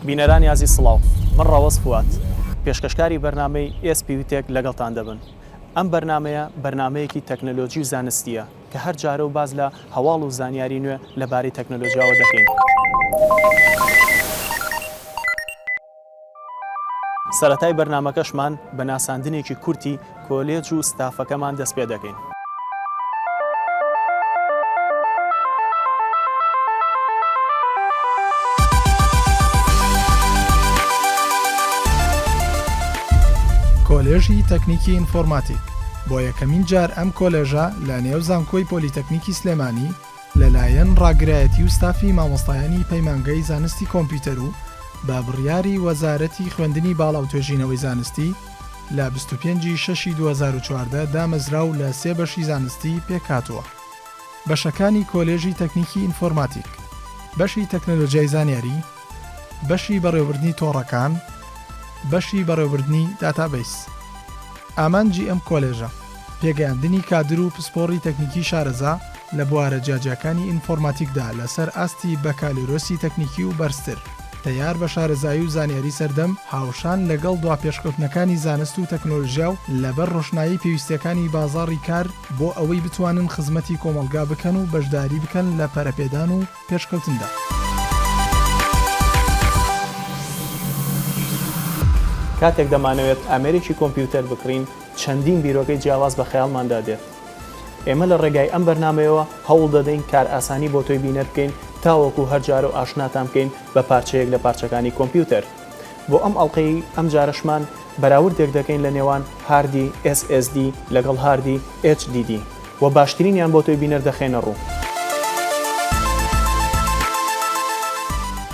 بینەرانی عزیز سڵاو، من ڕەوەز فوات پێشکەشکاری بەرنامەی SPUTech لەگەڵتان دەبن. ئەم بەرنمەیە بەرنمەیەکی تەکنۆلۆژی و زانستیە کە هەر جارە و باز لە هەواڵ و زانیاری نوێ لەبارەی تەکنۆلۆژیاوە دەکەین. سەرەتای بەرنمەکەشمان بە ناساندنێکی کورتی کۆلێج و ستافەکەمان دەست پێ دەکەین. کۆلێژی تەکنیکی ئینفۆرماتیک بۆ یەکەمین جار ئەم کۆلێژە لە نێو زانکۆی پۆلیتەکنیکی سلێمانی لەلایەن ڕاگرایەتی و ستافی مامۆستایانی پەیمانگەی زانستی کۆمپیوتەر و بە بڕیاری وەزارەتی خوێندنی باڵا و توێژینەوەی زانستی لە 25/6/2014 دامەزرا و لە 3 بەشی زانستی پێکهاتووە. بەشەکانی کۆلێژی تەکنیکی ئینفۆرماتیک: بەشی تەکنۆلۆژیای زانیاری، بەشی بەڕێوەبردنی تۆڕەکان، بەشی بەڕێوەبردنی داتابیس. ئامانجی ئەم کۆلێژە پێگەیاندنی کادر و پسپۆڕی تەکنیکی شارەزا لە بوارە جیاجیەکانی ئینفۆرماتیکدا لەسەر ئاستی بەکالۆرۆسی تەکنیکی و بەرزتر، تەیار بە شارەزایی و زانیاری سەردەم هاوشان لەگەڵ دواپێشکەوتنەکانی زانست و تەکنۆلۆژیا و لەبەر ڕۆشنایی پێویستیەکانی بازاڕی کار بۆ ئەوەی بتوانن خزمەتی کۆمەلگا بکەن و بەشداری بکەن لە پەرەپێدان و پێشکەوتندا. کاتێک دەمانەوێت ئامێرێکی کۆمپیوتەر بکڕین چەندین بیرۆکەی جیاواز بە خەیاڵماندا دێت. ئێمە لە ڕێگای ئەم بەرنمەیەوە هەوڵ دەدەین کار ئاسانی بۆ تۆی بینەر بکەین تاوەکو هەر جارە و ئاشناتان بکەین بە پارچەیەک لە پارچەکانی کۆمپیوتەر. بۆ ئەم ئەڵلقەی ئەم جارەشمان بەراوردێک دەکەین لە نێوان هاردی SSD لەگەڵ هاردی HDD و باشترینیان بۆ تۆی بینەر دەخێنە ڕوو.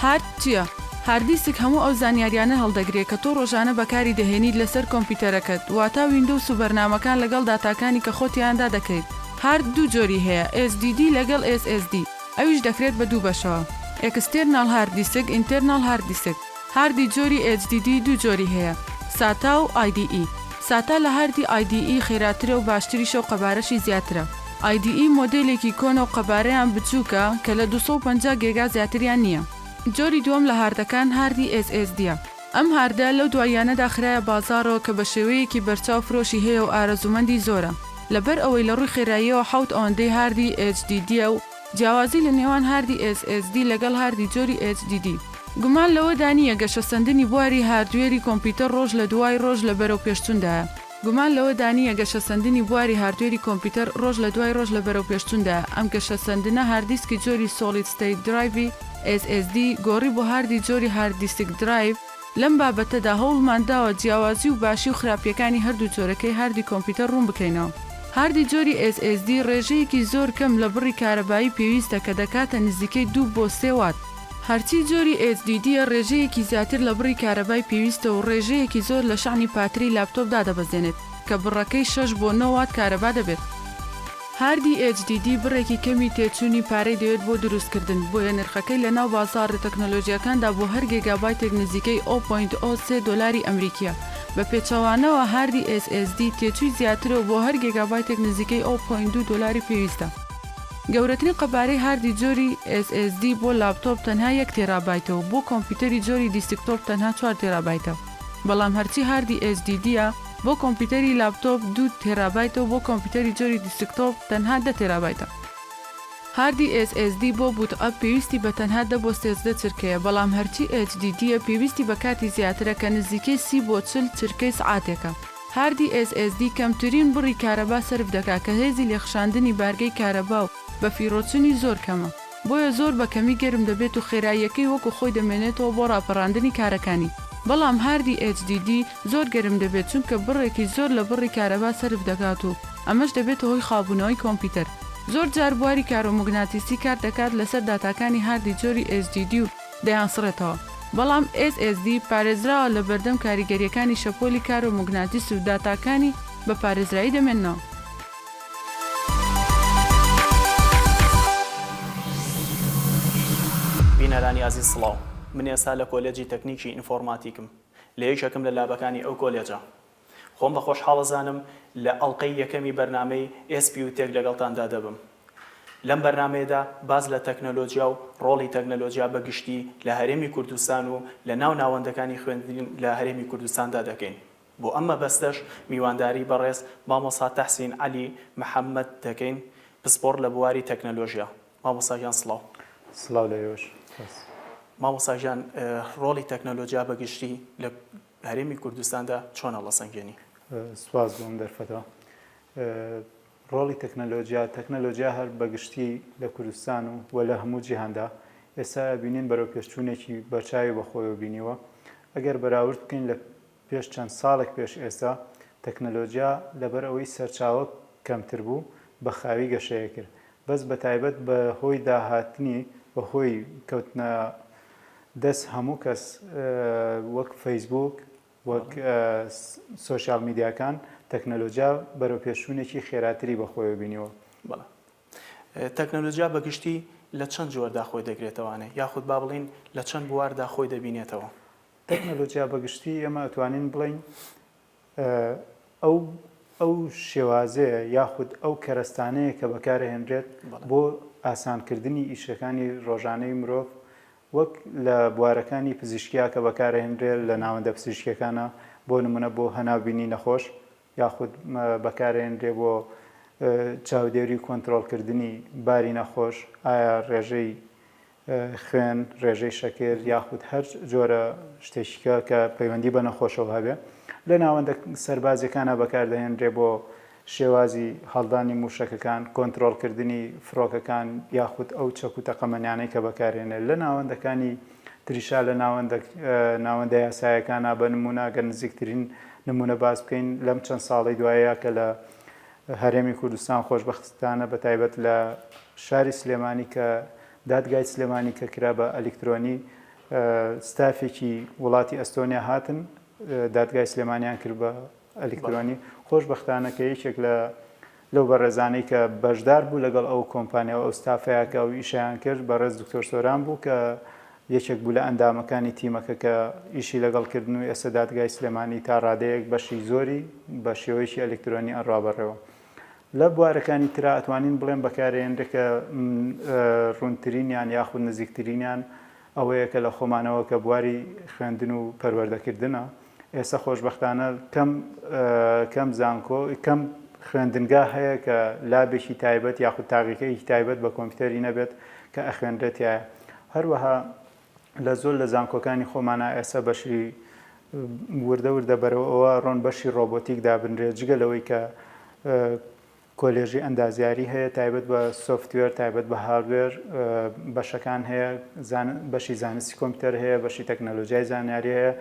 هارد چییە؟ هاردیسک هەموو ئەو زانیاریانە هەڵدەگرێت کە تۆ ڕۆژانە بەکاری دەهێنیت لەسەر کۆمپیوتەرەکەت، واتە ویندۆس و بەرنامەکان لەگەڵ داتاکانی کە خۆتیاندا دەکەیت. هارد دوو جۆری هەیە، SSD لەگەڵ SSD، ئەویش دەکرێت بە دوو بەشەوە: ئێکستێرنال هاردیسک، ئینتەرنال هاردیسک. هاردی جۆری HDD دوو جۆری هەیە، ساتا و IDE. ساتا لە هاردی IDE خێراترە و باشتریشە و قەبارەشی زیاترە. IDE مۆدێلێکی کۆنە و قەبارەیان بچووکە کە لە 250 گیگا زیاتریان نییە. جۆری دووەم لە هاردەکان هاردی SSDە. ئەم هاردە لەو دواییانەدا خرایە بازاڕەوە کە بە شێوەیەکی بەرچاو فرۆشی هەیە و ئارەزومەندی زۆرە، لەبەر ئەوەی لە ڕووی خێراییەوە 7 ئەوەندەی هاردی HDDە و جیاوازی لە نێوان هاردی SSD لەگەڵ هاردی جۆری HDD. گومان لەوەدا نییە گەشەسەندنی بواری هاردوێری کۆمپیوتەر ڕۆژ لە دوای ڕۆژ لە بەرەو پێشچوندایە. گومان لەوەدا نییە گەشەسەندنی بواری هاردوێری کۆمپیوتەر ڕۆژ لە دوای ڕۆژ لە بەرەو پێشچوندایە. ئەم گەشەسەندنە هاردیسکی جۆری سۆلید ستەیت درایڤی SSD گۆڕی بۆ هاردی جۆری هاردیسک درایڤ. لەم بابەتەدا هەوڵمانداوە جیاوازی و باشی و خراپیەکانی هەردوو جۆرەکەی هاردی کۆمپیوتەر ڕوون بکەینەوە. هاردی جۆری SSD ڕێژەیەکی زۆر کەم لە بڕی کارەبایی پێویستە کە دەکاتە نزیکەی 2 بۆ 3 وات. هەرچی جۆری HDDە ڕێژەیەکی زیاتر لە بڕی کارەبای پێویستە و ڕێژەیەکی زۆر لە شانی پاتری لاپتۆپدا دەبەزێنێت کە بڕەکەی 6 بۆ 9 وات کارەبا دەبێت. هاردی HDD بڕێکی کەمی تێچوونی پارەی دەوێت بۆ دروستکردن، بۆیە نرخەکەی لە ناو بازاڕە تەکنۆلۆژیەکاندا بۆ هەر گیگابایتێک نزیکەی 0.03 دۆلاری ئەمریکیە. بە پێچەوانەوە هاردی SSD تێچووی زیاترە و بۆ هەر گیگابایتێک نزیکەی 0.2 دۆلاری پێویستە. گەورەترین قەبارەی هاردی جۆری SSD بۆ لاپتۆپ تەنها 1 تێرابایتەوە، بۆ کۆمپیوتەری جۆری دیسکتۆپ تەنها 4 تێرابایتە. بەڵام هەرچی هاردی HDDە بۆ کۆمپیوتەری لاپتۆپ 2 تێرابایتەوە، بۆ کۆمپیوتەری جۆری دیسکتۆپ تەنها 10 تێرابایتە. هاردی SSD بۆ بوتئەپ پێویستی بە تەنها 10 بۆ 13 چرکەیە، بەڵام هەرچی HDDە پێویستی بە کاتی زیاترە کە نزیکەی 30 بۆ 40 چرکەی سعاتێکە. هاردی SSD کەمترین بڕی کارەبا سرف دەکات کە هێزی لێخشاندنی بارگەی کارەبا و بە فیرۆچنی زۆر کەمە، بۆیە زۆر بە کەمی گەرم دەبێت و خێراییەکەی وەکو خۆی دەمێنێتەوە بۆ ڕاپەڕاندنی کارەکانی. بەڵام هاردی HDD زۆر گەرم دەبێت چونکە بڕێکی زۆر لە بڕی کارەبا سرف دەکات و ئەمەش دەبێت هۆی خابوونەوەی کۆمپیوتەر. زۆر جار بواری کارۆمەگناتیسی کار دەکات لەسەر داتاکانی هاردی جۆری HDD و دەیانسڕێتەوە. بەڵام SSD پارێزراوە لە بەردەم کاریگەریەکانی شەپۆلی کارۆمەگناتیس و داتاکانی بە پارێزرایی دەمێننەوە. بینەرانی عزیز سڵاو، من ئێستا لە کۆلێجی تەکنیکی ئینفۆرماتیکم، لە یەکێکم لە لابەکانی ئەو کۆلێجە. خۆم بە خۆشحاڵەزانم لە ئەڵلقەی یەکەمی بەرنامەی SPUTech لەگەڵتاندا دەبم. لەم بەرنمەیەدا باز لە تەکنەلۆژیا و ڕۆڵی تەکنەلۆژیا بەگشتی لە هەرێمی کوردستان و لە ناو ناوەندەکانی خوێندن لە هەرێمی کوردستاندا دەکەین. بۆ ئەمە بەستەش میوانداری بەڕێز مامۆستا تەحسین عەلی محەممەد دەکەین پسپۆر لە بواری تەکنەلۆژیا. مامۆستاژیان سڵاو. سڵاو لەوێش. مامۆستاژیان ڕۆڵی تەکنەلۆژیا بەگشتی لە هەرێمی کوردستاندا چۆنە لەسەنگێنی؟ سواز بووم دەرفەتەوە. ڕۆڵی تەکنەلۆژیا هەر بەگشتی لە کوردستان و لە هەموو جیهاندا ئێستا بینین بەرەو پێشچوونێکی بەرچاوی بەخۆیەوە بینیوە. ئەگەر بەراورد بکەین لە پێش چەند ساڵێک پێش ئێستا تەکنەلۆژیا لەبەر ئەوەی سەرچاوە کەمتر بوو بە خاوی گەشەیە کرد. بەس بە تایبەت بە هۆی داهاتنی بە هۆی کەوتنە دەست هەموو کەس وەک فەیسبوک وەک سۆشیال میدیاکان تەکنەلۆژیا بەرەو پێشوونێکی خێراتری بەخۆیەوە بینیوە. بەڵێ تەکنەلۆژیا بەگشتی لە چەند جۆردا خۆی دەگرێتەوانێ یاخود با بڵین لە چەند بواردا خۆی دەبینێتەوە؟ تەکنەلۆژیا بەگشتی ئێمە ئەتوانین بڵین ئەو شێوازەیە یاخود ئەو کەرەستانەیە کە بەکارهێنرێت بۆ ئاسانکردنی ئیشەکانی ڕۆژانەی مرۆڤ وەک لە بوارەکانی پزیشکیا کە بەکارهێنرێت لە ناوەندە پزیشکەکانە بۆ نمونە بۆ هەناوبینی نەخۆش یاخود بەکارهێنرێ بۆ چاودێری کۆنتترۆلکردنی باری نەخۆش ئایا ڕێژەی خوێن ڕێژەی شەکر یاخود هەر جۆرە شتێکیکە کە پەیوەندی بە نەخۆشەوە هەبێ لە ناوەندە سەربازەکانە بەکاردەهێنرێ بۆ شێوازی هەڵدانی موشەکەکان کۆنتترۆلکردنی فڕۆکەکان یاخود ئەو چەک و تەقەمەنیانەی کە بەکارهێنێت لە ناوەندەکانی تریشا لە ناوەندە یاسایەکانە بە نمونە گەر نزیکترین نمونە باز بکەین لەم چەند ساڵی دوایە کە لە هەرێمی کوردستان خۆشبەختانە بە تایبەت لە شاری سلێمانی کە دادگای سلێمانی کە کرا بە ئەلکترۆنی ستافێکی وڵاتی ئەستۆنیا هاتن دادگای سلێمانیان کرد بە ئەلکترۆنی خۆشبەختانە کە یەکێک لەو بەڕێزانەی کە بەشدار بوو لەگەڵ ئەو کۆمپانیا و ئەو ستافەیە کە ئەو ئیشیان کرد بەڕێز دکتۆر سۆران بوو کە یەکێک بوو لە ئەندامەکانی تیمەکە کە ئیشی لەگەڵکردن و ئێستا دادگای سلێمانی تا ڕادەیەک بەشی زۆری بە شێوەیەکی ئەلکترۆنی ئەڕابەڕێەوە. لە بوارەکانی ترا ئەتوانین بڵێن بەکارهێنرێکە ڕوونترینیان یاخود نزیکترینیان ئەوەیە کە لە خۆمانەوە کە بواری خوێندن و پەروەردەکردنە ئێستا خۆشبەختانە کەم زانکۆ کەم خوێندنگا هەیە کە لابێکی تایبەت یاخود تاقیەکەی تایبەت بە کۆمپیوتەری نەبێت کە ئەخوێنرێتە. هەروەها لە زۆر لە زانکۆکانی خۆمانە ئێستا بەشی وردە وردە بەرەوەەوە ڕۆن بەشی ڕۆبۆتیک دابنرێت جگە لەوەی کە کۆلێژی ئەندازیاری هەیە تایبەت بە سۆفتوێر تایبەت بە هاردوێر بەشەکان هەیە بەشی زانستی کۆمپیوتەر هەیە بەشی تەکنەلۆژیای زانیاری هەیە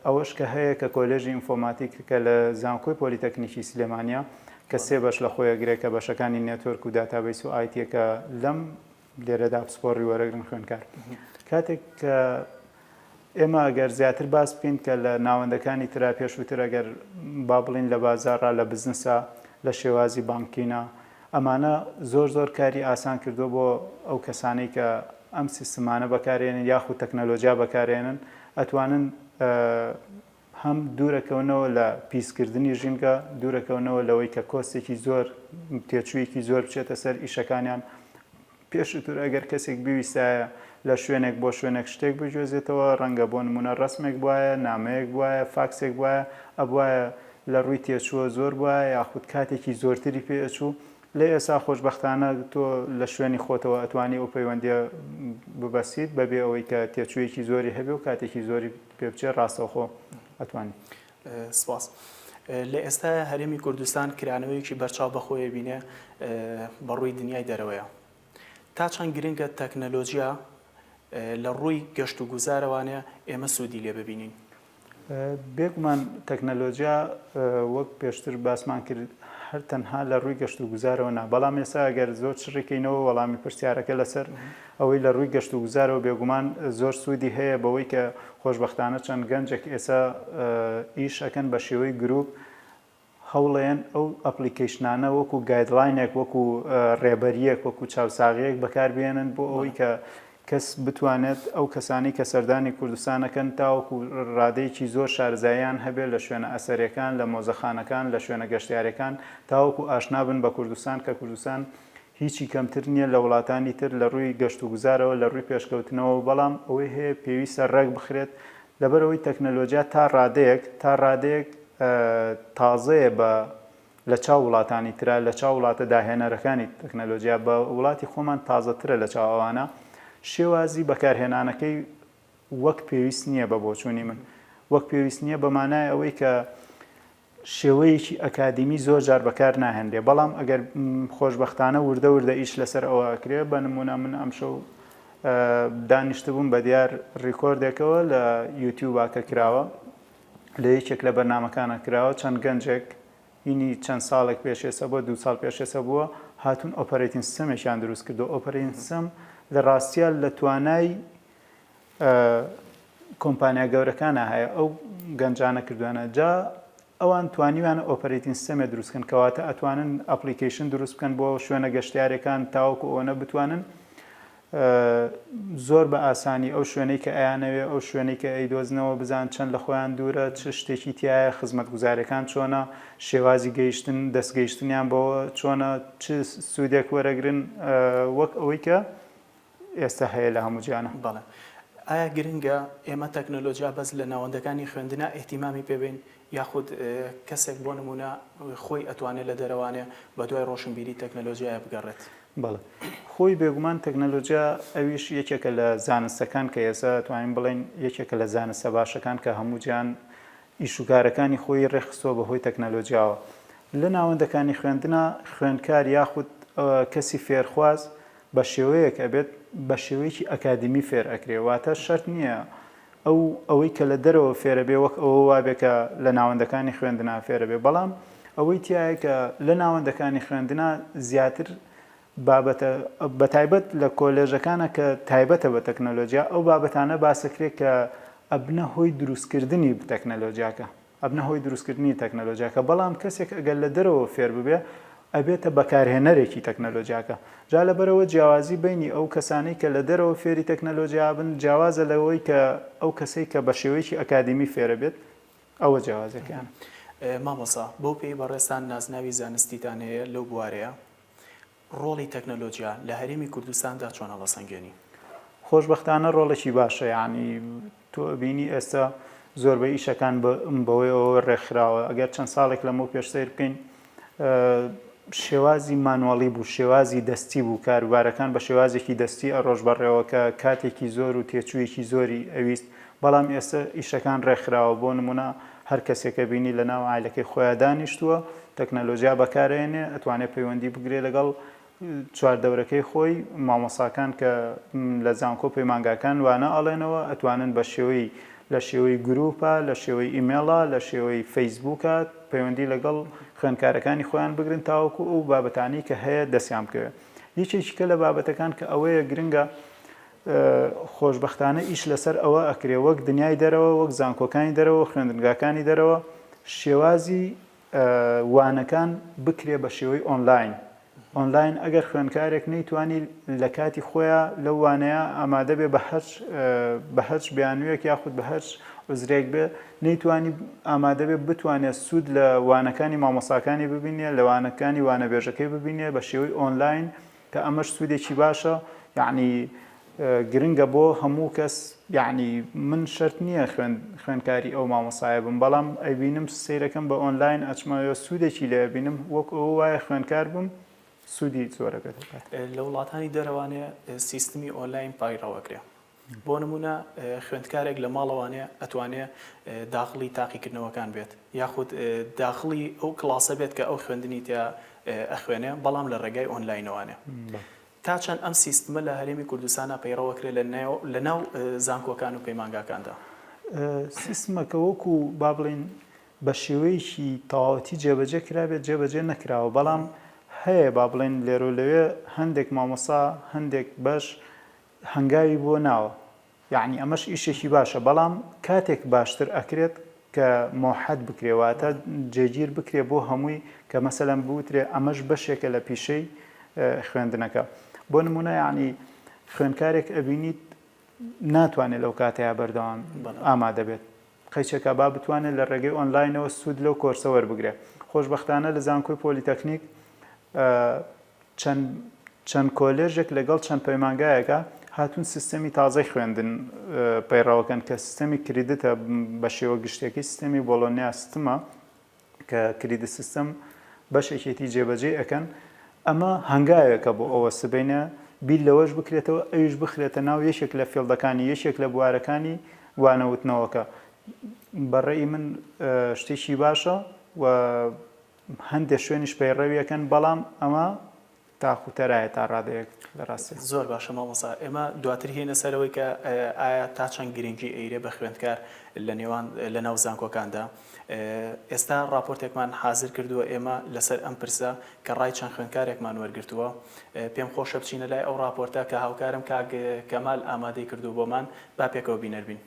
ئەوەش کە هەیە کە کۆلێژی ئینفۆماتیک کە لە زانکۆی پۆلیتەکنیکی سلێمانیا کە سێ بەش لە خۆیە گرێکە بەشەکانی نێتۆرک و داتابیس و ئایتیەکە لەم لێرەدا پسپۆڕی وەرەگرن خوێنکار کاتێک کە ئێمە ئەگەر زیاتر باس بکەین کە لە ناوەندەکانی ترا پێشووتر ئەگەر با بڵین لە بازارڕا لە بزنسە لە شێوازی بانکینە ئەمانە زۆر کاری ئاسان کردو بۆ ئەو کەسانەی کە ئەم سیستمانە بەکارێنن یاخود تەکنەلۆژیا بەکارێنن ئەتوانن هەم دوورەکەونەوە لە پیسکردنی ژینگە دوورەکەونەوە لەوەی کە کۆستێکی زۆر تێچوویەکی زۆر بچێتە سەر ئیشەکانیان پێشتر ئەگەر کەسێک بویستایە لە شوێنێک بۆ شوێنێک شتێک بجوێزێتەوە ڕەنگە بۆ نمونە ڕسمێک بواە نامەیەک بواە فاکسێک بواە ئەبواە لە ڕووی تێچووە زۆر بواە یاخود کاتێکی زۆرتری پێچوو لە ئێسا خۆشبەختانە تۆ لە شوێنی خۆتەوە ئەتوانی ئەو پەیوەندیە ببەسیت بەبێ ئەوەی کە تێچوویەکی زۆری هەبێ و کاتێکی زۆری پێ بچێت ڕاستەوخۆ ئەتوانی. سپاس. لە ئێستا هەرێمی کوردستان کرانەوەیەکی بەرچاو بەخۆیە بینێ بەڕووی دنیای دەرەوەیە. تا چەند گرنگە تەکنەلۆژیا لە ڕووی گەشت و گوزارەوانە ئێمە سوودی لێ ببینین؟ بێگومان تەکنەلۆژیا وەک پێشتر باسمان کرد هەر تەنها لە ڕووی گەشت و گوزارەوە نا بەڵام ئێستا ئەگەر زۆر چڕێکینەوە وەڵامی پرسیارەکە لەسەر ئەوەی لە ڕووی گەشت و گوزارەوە بێگومان زۆر سوودی هەیە بەوەی کە خۆشبەختانە چەند گەنجێک ئێستا ئیش ئەکەن بە شێوەی گروپ هەوڵێن ئەو ئەپلیکیشنانە وەکو گایدلاینێک وەکو ڕێبەریەک وەکو چاوساغەیەک بەکاربێنن بۆ ئەوەی کە کەس بتوانێت ئەو کەسانی کە سەردانی کوردستانەکەن تاوەکو ڕادەیەکی زۆر شارزاییان هەبێت لە شوێنە ئەسەرەکان لە مۆزەخانەکان لە شوێنە گەشتیارەکان تاوەکو ئاشنا بن بە کوردستان کە کوردستان هیچی کەمتر نییە لە وڵاتانی تر لە ڕووی گەشت و گوزارەوە لە ڕووی پێشکەوتنەوە بەڵام ئەوەی هەیە پێویستە ڕێک بخرێت لەبەرەوەی تەکنەلۆژیا تا ڕادەیەک تازەیە بە لە چاو وڵاتانی ترا لە چاو وڵاتە داهێنەرەکانی تەکنەلۆژیا بە وڵاتی خۆمان تازەترە لە چاوانە شێوازی بەکارهێنانەکەی وەک پێویست نییە بە بۆچوونی من وەک پێویست نییە بەمانای ئەوەی کە شێوەیەکی ئەکادیمی زۆر جار بەکار ناهێنرێ بەڵام ئەگەر خۆشببختانە وردە وردە ئیش لەسەر ئەوەکرێ بە نمونە من ئەمشەو دانیشتبووم بە دیار ڕیکۆردێکەوە لە یوتیوباکە کراوە لە یەکێک لە بەرنامەکانە کراوە چەند گەنجێک هینی چەند ساڵێک پێشێسە بووە 2 ساڵ پێشێسە بووە هاتوون ئۆپەرەیتینگ سیستەمێکیان دروست کردو ئۆپەرەیتینگ سیستەم لە ڕاستیە لە توانای کۆمپانیا گەورەکانە هەیە ئەو گەنجانە کردوانە جا ئەوان توانیوانە ئۆپەرەیتینگ سیستەمێ دروستکەن کەواتە ئەتوانن ئەپلیکیشن دروست بکەن بۆ شوێنە گەشتیارەکان تاوەکو ئەوەنە بتوانن زۆر بە ئاسانی ئەو شوێنەی کە ئەیانەوێ ئەو شوێنەی کە ئەیدۆزنەوە بزان چەند لە خۆیان دوورە چ شتێکی تایە خزمەت گوزارەکان چۆنە شێوازی گەیشتن دەستگەیشتنیان بۆەوە چۆنە چ سوودێک وەرەگرن وەک ئەوەی کە ئێستا هەیە لە هەموو جیانە. بەڵێ ئایا گرنگە ئێمە تەکنۆلۆژیا بەس لە ناوەندەکانی خوێندنە ئێحتیمامی پێبین یاخود کەسێک بۆ نمونە خۆی ئەتوانێت لە دەرەوانێ بە دوای ڕۆشنبیری تەکنۆلۆژیایە بگەڕێت؟ بەڵێ خۆی بێگومان تەکنەلۆژیا ئەویش یەکێکە لە زانستەکان کە ئێستا توانین بڵێن یەکێکە لە زانستە باشەکان کە هەموو جیان ئیشوکارەکانی خۆی ڕێخستۆ بەهۆی تەکنەلۆژیاوە لە ناوەندەکانی خوێندنە خوێندکار یاخود کەسی فێرخواز بە شێوەیەک ئەبێت بە شێوەیەکی ئەکادمی فێر ئەکرێ واتە شەرت نییە ئەوەی کە لە دەرەوە فێرە بێ وەک ئەوە وابێکە لە ناوەندەکانی خوێندنا فێرە بێ بەڵام ئەوەی تایە کە لە ناوەندەکانی خوێندنا زیاتر بابەتە بەتایبەت لە کۆلێژەکانە کە تایبەتە بە تەکنەلۆژیا ئەو بابەتانە باسەکرێت کە ئەبنە هۆی دروستکردنی تەکنەلۆژیاکە ئەبنە هۆی دروستکردنی تەکنەلۆژیاکە بەڵام کەسێک ئەگەر لە دەرەوە فێر ببێ ئەبێتە بەکارهێنەرێکی تەکنەلۆژیاکە جا لەبەرەوە جیاوازی بینی ئەو کەسانەی کە لە دەرەوە فێری تەکنەلۆژیا بن جیاوازە لەوەی کە ئەو کەسەی کە بە شێوەیەکی ئەکادمی فێرە بێت ئەوە جیاوازەکەیان. مامۆسا بۆ پێی بەڕێستان نازناوی زانستیتان هەیە لەو بوارەیە ڕۆڵی تەکنەلۆژیا لە هەرێمی کوردستاندا چۆن هەڵەسەنگێنی؟ خۆشببختانە ڕۆڵێکی باشە یعنی تۆ بینی ئێستا زۆربەی ئیشەکان بەوەی ئەوە ڕێکخراوە ئەگەر چەند ساڵێک لەمەوە پێش سیر بکەین شێوازی مانوەڵی بوو شێوازی دەستی بوو کاروبارەکان بە شێوازێکی دەستی ئەڕۆژ بەڕێوە کە کاتێکی زۆر و تێچوویەکی زۆری ئەویست بەڵام ئێستا ئیشەکان ڕێکخراوە بۆ نمونە هەر کەسێکە بینی لە ناو عایلەکەی خۆیان دانیشتووە تەکنەلۆژیا بەکارێنێ ئەتوانێت پەیوەندی بگرێت لەگەڵ چواردەورەکەی خۆی مامۆساکان کە لە زانکۆ پەیمانگاکان وانە ئەڵێنەوە ئەتوانن بە شێوەی لە شێوەی گروپە لە شێوەی ئیمێڵە لە شێوەی فەیسبووکە پەیوەندی لەگەڵ خوێندکارەکانی خۆیان بگرن تاوەکو ئەو بابەتانی کە هەیە دەستیان بکەوێت. یەکێکیکە لە بابەتەکان کە ئەوەیە گرنگە خۆشببختانە ئیش لەسەر ئەوە ئەکرێ وەک دنیای دەرەوە وەک زانکۆکانی دەرەوە خوێندنگاکانی دەرەوە شێوازی وانەکان بکرێ بە شێوەی ئۆنلاین ئۆنلاین ئەگەر خوێندکارێک نەیتوانی لە کاتی خۆیان لەو وانەیە ئامادە بێ بە هەرچ بیانوویەک یاخود بە هەرچ عزرێک بێ نەیتوانی ئامادە بێ بتوانێت سوود لە وانەکانی مامۆساکانی ببینێ لە وانەکانی وانەبێژەکەی ببینێ بە شێوەی ئۆنلاین کە ئەمەش سوودێکی باشە یعنی گرنگە بۆ هەموو کەس یعنی من شەرت نییە خوێندکاری ئەو مامۆسایە بم بەڵام ئەیبینم سیرەکەم بە ئۆنلاین ئەچمەوە سوودێکی لێ بینم وەک ئەو وایە خوێندکار بم سوودی زۆرەکەت لە وڵاتانی دەرەوانێ سیستمی ئۆنلاین پایڕەوەکرێ بۆ نمونە خوێندکارێک لە ماڵەوانێ ئەتوانێت داخلی تاقیکردنەوەکان بێت یاخود داخلی ئەو کلاسە بێت کە ئەو خوێندنی تیا ئەخوێنێ بەڵام لە ڕێگای ئۆنلاینەوانێ تا چەند ئەم سیستمە لە هەرێمی کوردستانە پەیڕەوەکرێت لە ناو زانکۆکان و پەیمانگاکاندا سیستمەکە وەکو با بڵێن بە شێوەیەکی تەواوەتی جێبەجێ کرابێت جێبەجێ نەکراوە بەڵام هەیە با بڵێن لێرە لەوێ هەندێک مامۆسا هەندێک بەش هەنگاوی بۆ ناوە یعنی ئەمەش ئیشێکی باشە بەڵام کاتێک باشتر ئەکرێت کە مۆحەد بکرێواتە جێگیر بکرێ بۆ هەمووی کە مەسەلەن بوترێ ئەمەش بەشێکە لە پیشەی خوێندنەکە بۆ نمونە یعنی خوێندکارێک ئەبینیت ناتوانێت لەو کاتەیە بەردەوام ئامادە بێت قەیچەکە با بتوانێت لە ڕێگەی ئۆنلاینەوە سوود لەو کۆرسە وەربگرێت خۆشببختانە لە زانکۆی پۆلیتەکنیک چەند چەند کۆلێژێک لەگەڵ چەند پەیمانگایەکە هاتوون سیستەمی تازای خوێندن پەیڕاوەکەن کە سیستەمی کریدتە بە شێوە گشتێکی سیستەمی بۆلۆنیا سیستمە کە کریدت سیستەم بەشێکێتی جێبەجێ ئەەکەن ئەمە هەنگاوێکە بۆ ئەوە سبینە بیل لەوەش بکرێتەوە ئەویش بخرێتە ناو یەکێک لە فێڵدەکانی یەکێک لە بوارەکانی وانەوتنەوەکە بەڕێی من شتێکی باشە و هەندێک شوێنیش پەیڕەویەکەن بەڵام ئەمە تاخوتەرایە تا ڕادەیەک لە ڕاستی زۆر باشە مامۆستا ئێمە دواتر هێنە سەرەوەی کە ئایا تا چەند گرنگی ئەیرێ بە خوێندکار لە ناو زانکۆکاندا ئێستا راپۆرتێکمان حازر کردووە ئێمە لەسەر ئەم پرسە کە ڕای چەند خوێندکارێکمان وەرگرتووە پێم خۆشە بچینە لای ئەو راپۆرتە کە هاوکارم کاک کەمال ئامادەی کردو بۆمان با پێکەوە بینەربین.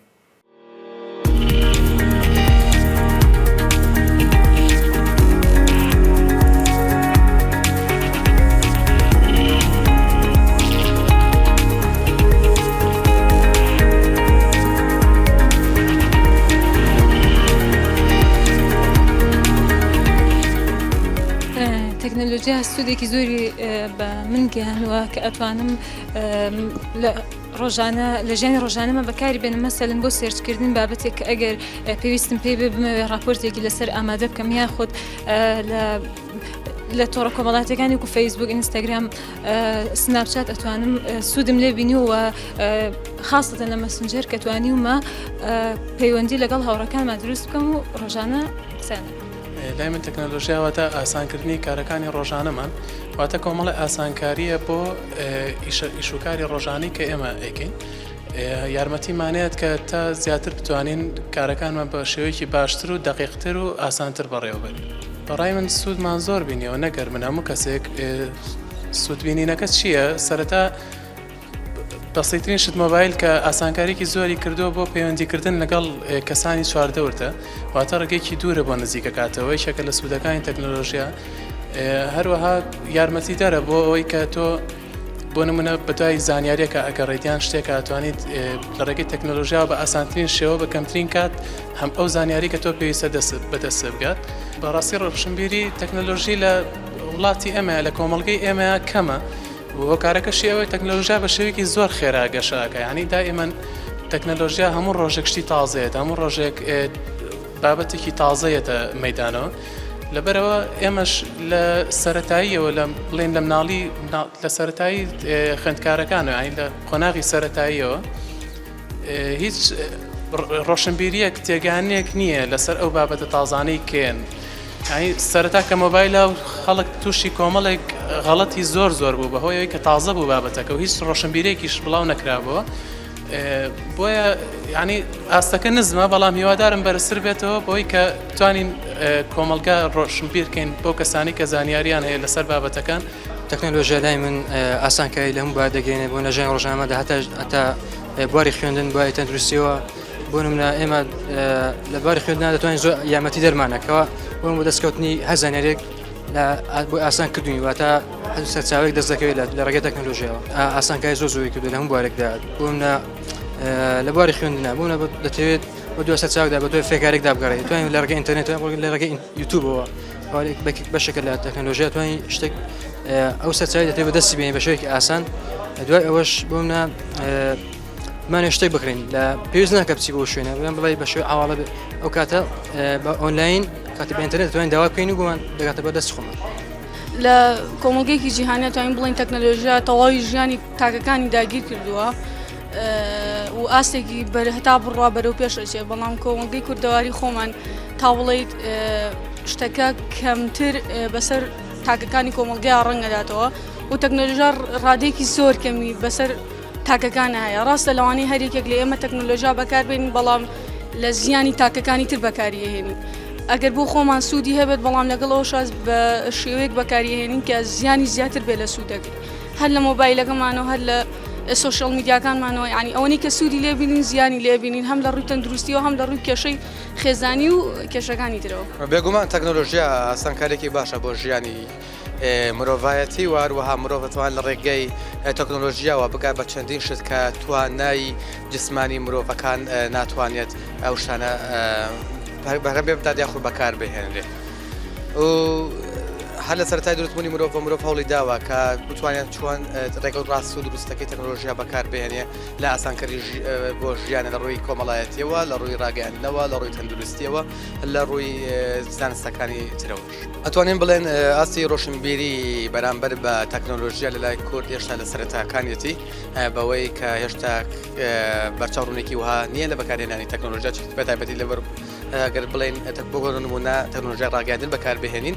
تەکنۆلۆژیا سوودێکی زۆری بە من گەیاندووە کە ئەتوانم ڕۆژانە لە ژیانی ڕۆژانەمە بەکاری بێنم مەسەلەن بۆ سێرچکردن بابەتێک کە ئەگەر پێویستم پێی بمەوێ راپۆرتێکی لەسەر ئامادە بکەم یا خۆت لە تۆڕە کۆمەڵاتەکانی وەکو فەیسبوک ئینستاگرام سناپچات ئەتوانم سوودم لێ بینی و خاصەتەن لە مەسنجەر کە توانیومە پەیوەندی لەگەڵ هاوڕەکانمان دروست بکەم و ڕۆژانە قسانە. لای من تەکنۆلۆژیا واتە ئاسانکردنی کارەکانی ڕۆژانەمان واتە کۆمەڵی ئاسانکاریە بۆ ئیشوکاری ڕۆژانی کە ئێمە ئەیکەین یارمەتیمانێت کە تا زیاتر بتوانین کارەکانمان بە شێوەیەکی باشتر و دقیقتر و ئاسانتر بەڕێوەبەرین. بەڕای من سوودمان زۆر بینیەوە نەگەر من هەموو کەسێک سوودبینینەکە چییە؟ سەرەتا بەسیترین شت مۆبایل کە ئاسانکاریکی زۆری کردووە بۆ پەیوەندیکردن لەگەڵ کەسانی چواردەورتە واتە ڕێگەیەکی دوورە بۆ نزیکەکاتەوە یەکێکە لە سوودەکانی تەکنۆلۆژیا هەروەها یارمەتی دەرە بۆ ئەوەی کە تۆ بۆ نمونە بەدوای زانیاریەکە ئەگەڕێتیان شتێکە ئەتوانیت لە ڕێگەی تەکنۆلۆژیا بە ئاسانترین شێوە بە کەمترین کات هەم ئەو زانیاری کە تۆ پێویستە بەدەست بگات. بەڕاستی ڕۆشنبیری تەکنۆلۆژی لە وڵاتی ئێمە لە کۆمەڵگەی ئێمە کەمە و کارەکەشی ئەوەی تەکنۆلۆژیا بە شێوەیەکی زۆر خێرا گەشەکە یعنی دائیمەن تەکنۆلۆژیا هەموو ڕۆژێک شتی تازەیەت هەموو ڕۆژێک بابەتێکی تازەیەتە مەیدانەوە لەبەرەوە ئێمەش لە سەرەتاییەوە لە بڵێن لە مناڵی لە سەرەتایی خوێندکارەکانە ینی لە قۆناغی سەرەتاییەوە هیچ ڕۆشنبیریەک تێگانێک نییە لەسەر ئەو بابەتە تازانەی کێن ینی سەرەتا کە مۆبایلە و خەڵک تووشی کۆمەڵێک غەڵەتی زۆر بوو بەهۆیەوەی کە تازە بوو بابەتەکە و هیچ ڕۆشنبیرێکیش بڵاو نەکرابەوە بۆیە ینی ئاستەکە نزمە بەڵام هیوادارم بەرزتر بێتەوە بۆی کە توانین کۆمەلگا ڕۆشنبیرکەین بۆ کەسانی کە زانیاریان هەیە لەسەر بابەتەکان. تەکنۆلۆژیا لای من ئاسانکاری لە هەموو بار دەگەێنێ بۆ نەژیان ڕۆژنامەدا هەتا بواری خوێندن بۆی تەندروستیەوە بۆ نمونە ئێمە لە بواری خوێندنا دەتوانین زۆر یارمەتی دەرمانەکەەوە بۆ دەستکەوتنی هەزانیارێک بۆ ئاسان کردوین واتە سەرچاوێک دەست دەکەوێت لە ڕێگەی تەکنۆلۆژیەوە ئاسانکاری زۆری کردو لە هەموو بارێکدا بۆ منە لە بواری خوێندنا بوونە دەتەوێت بۆ دو سەرچاوکدا بە تۆ فێکارێکدا بگەڕێت توانین لە ڕێگەی ئینتەرنێت لە ڕێگەی یوتیوبەوە بەشێکە لە تەکنۆلۆژیا توانین شتێک ئەو سەرچاوی دەتەوێت بەدەستی بێنین بە شێوەیەکی ئاسان دوای ئەوەش بۆ منە مانێ شتێک بکڕین لە پێویست ناکە بچی بۆ شوێنە بڵێن بڵێ بە شێوەی ئاواڵە ئەو کاتە بە ئۆنلاین کاتی بە ئینتەرنێت توانین داوا بکەین و گومان دەگاتە بەدەست خۆمان. لە کۆمەڵگەیەکی جیهانیە توانین بڵین تەکنۆلۆژیا تەواوی ژیانی تاکەکانی داگیر کردووە و ئاستێکی هەتا بڕوا بەرەو پێشەچێ بەڵام کۆمەڵگەی کوردەواری خۆمان تا بڵێیت شتەکە کەمتر بەسەر تاکەکانی کۆمەڵگەیان ڕەنگەداتەوە و تەکنۆلۆژیا ڕادێکی زۆر کەمی بەسەر تاکەکانە هەیە ڕاستە لەوانەی هەرێکێک لە ئێمە تەکنۆلۆژیا بەکاربێنین بەڵام لە زیانی تاکەکانی تر بەکاریهێنین ئەگەر بۆ خۆمان سوودی هەبێت بەڵام لەگەڵەوە شاز بە شێوەیەک بەکاریهێنین کە زیانی زیاتر بێ لە سوودەکەی هەر لە مۆبایلەکەمانەوە هەر لە سوشال میدیاکانمانەوە ینی ئەوەی کە سوودی لێبینین زیانی لێبینین هەم لە ڕووی تەندروستیەوە هەم لە ڕووی کێشەی خێزانی و کێشەکانی ترەوە. بێگومان تەکنۆلۆژیا ئاسانکارێکی باشە بۆ ژیانی مرۆڤایەتی و هەروەها مرۆڤ دەتوان لە ڕێگەی تەکنۆلۆژیاوە بگات بە چەندین شت کە توانای جسمانی مرۆڤەکان ناتوانێت ئەو شتانە بەرەم بێ بدات یاخود بەکار بهێنرێ و هەر لە سەرەتای دروستبوونی مرۆڤ بە مرۆڤ هەوڵی داوە کە بتوانێت چۆن ڕێگە ڕاست و دروستەکەی تەکنۆلۆژیا بەکاربهێنێ لە ئاسانکاری بۆ ژیانە لە ڕووی کۆمەڵایەتیەوە لە ڕووی ڕاگەیاندنەوە لە ڕووی تەندروستیەوە لە ڕووی زانستەکانی ترەوەش ئەتوانین بڵێن ئاستی ڕۆشنبیری بەرامبەر بە تەکنۆلۆژیا لە لای کورد هێشتا لە سەرەتاکانیەتی بەوەی کە هێشتا بەرچاوڕوونێکی وها نییە لە بەکارهێنانی تەکنۆلۆژیا بە تایبەتی لەبەر ئەگەر بڵێن بۆ نمونە تەکنۆلۆژیای ڕاگەیاندن بەکاربهێنین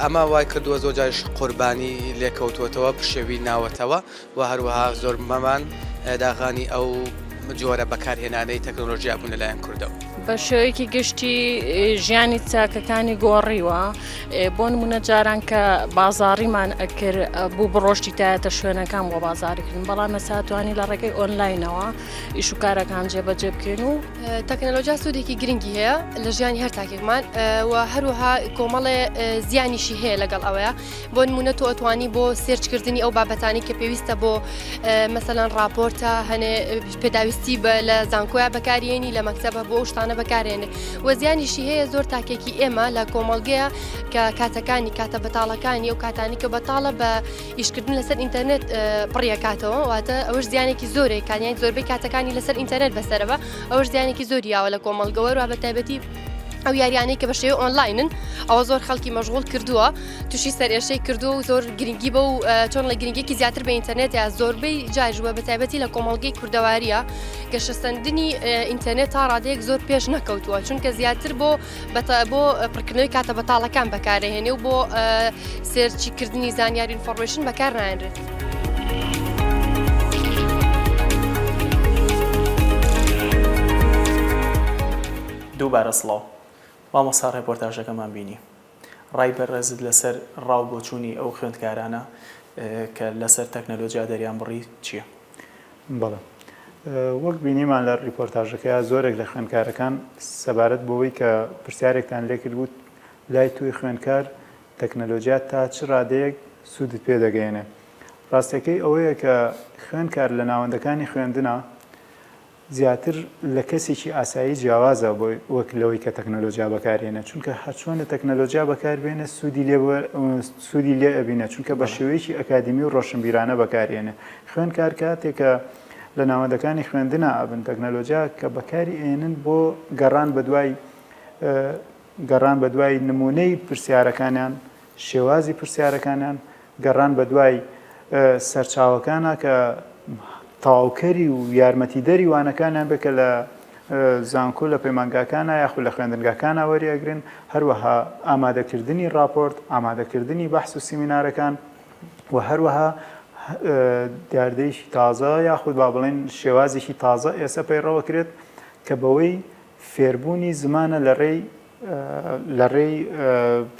ئەمە وای کردووە زۆر جاریش قوربانی لێکەوتوەتەوە پشێوی ناوەتەوە و هەروەها زۆر مەمان داغانی ئەو جۆرە بەکارهێنانەی تەکنۆلۆژیا بوون لەلایەن کوردەوە بە شێوەیەکی گشتی ژیانی چاکەکانی گۆڕیوە بۆ نمونە جاران کە بازاڕیمان ئەکرد بوو بڕۆشتی تایەتە شوێنەکان بۆ بازاریکردن بەڵام ساتوانی لە ڕێگەی ئۆنلاینەوە ئیش و کارەکان جێبەجێ بکەین و تەکنەلۆژیا سوودێکی گرنگی هەیە لە ژیانی هەر تاکێکمان و هەروەها کۆمەڵێ زیانیشی هەیە لەگەڵ ئەوەیە بۆ نمونە تۆ ئەتوانی بۆ سێرچکردنی ئەو بابەتانی کە پێویستە بۆ مەسەلەن راپۆرتە هەنێ پێداویستی لە زانکۆیە بەکارێنی لە مەکتەبە بۆ شتانە بەکارێنێ وەزیانیشی هەیە زۆر تاکێکی ئێمە لە کۆمەڵگەیە کە کاتەکانی کاتە بەتاڵەکانی و کاتانی کە بەتاڵە بە ئیشکردن لەسەر ئینتەرنێت پڕیەکاتەوە واتە ئەوەش زیانێکی زۆرێک کانیان زۆربەی کاتەکانی لەسەر ئینتەرنێت بەسەرەوە ئەوەش زیانێکی زۆریاوە لە کۆمەڵگەوە و بە تایبەتی ئەو یاریانەی کە بە شێوە ئۆنلاینن ئەوە زۆر خەڵکی مەشغوڵ کردووە تووشی سەرێشەی کردو و زۆر گرنگی بە و چۆن لە گرنگێکی زیاتر بە ئینتەرنێت یا زۆربەی جاژوە بە تایبەتی لە کۆمەڵگەی کوردەواریە گەشەسەندنی ئینتەرنێت تا ڕادەیەک زۆر پێش نەکەوتووە چونکە زیاتر بۆ پڕکردنەوەی کاتە بەتاڵەکان بەکارهێنێ و بۆ سێرچیکردنی زانیاری ئینفۆرمێشن بەکار نایەنرێت. دووبارە سڵاو مامۆستا ڕێپۆرتاژەکەمان بینی ڕای بەڕێزت لەسەر ڕاو بۆچوونی ئەو خوێندکارانە کە لەسەر تەکنەلۆژیا دەریان بڕی چییە؟ بەڵێ وەک بینیمان لە ڕیپۆرتاژەکەیە زۆرێک لە خوێندکارەکان سەبارەت بەوەی کە پرسیارێکتان لێکرد بوو لای توی خوێندکار تەکنەلۆژیا تا چ ڕادەیەک سوودت پێ دەگەێنێ ڕاستەکەی ئەوەیە کە خوێندکار لە ناوەندەکانی خوێندنە زیاتر لە کەسێکی ئاسایی جیاوازە بۆی وەک لەوەی کە تەکنەلۆژیا بەکارێنە چونکە هەرچۆنە تەکنەلۆژیا بەکاربێنە سوودی لێ ئەبینە چونکە بە شێوەیەکی ئەکادمی و ڕۆشنبیرانە بەکارێنە خوێندکار کاتێکە لە ناوەندەکانی خوێندنە ئابن تەکنەلۆژیا کە بەکاری ئێنن بۆ گەڕان بە دوای نمونەی پرسیارەکانیان شێوازی پرسیارەکانیان گەڕان بە دوای سەرچاوەکانە کە تاوکەری و یارمەتیدەری وانەکانیان بکە لە زانکۆ لە پەیمانگاکانە یاخود لە خوێندنگاکانە وەریەگرن هەروەها ئامادەکردنی راپۆرت ئامادەکردنی بەحس و سیمینارەکان و هەروەها دیاردەیەکی تازە یاخود با بڵێن شێوازێکی تازە ئێستا پەیڕەوەکرێت کە بەوەی فێربوونی زمانە لە ڕێی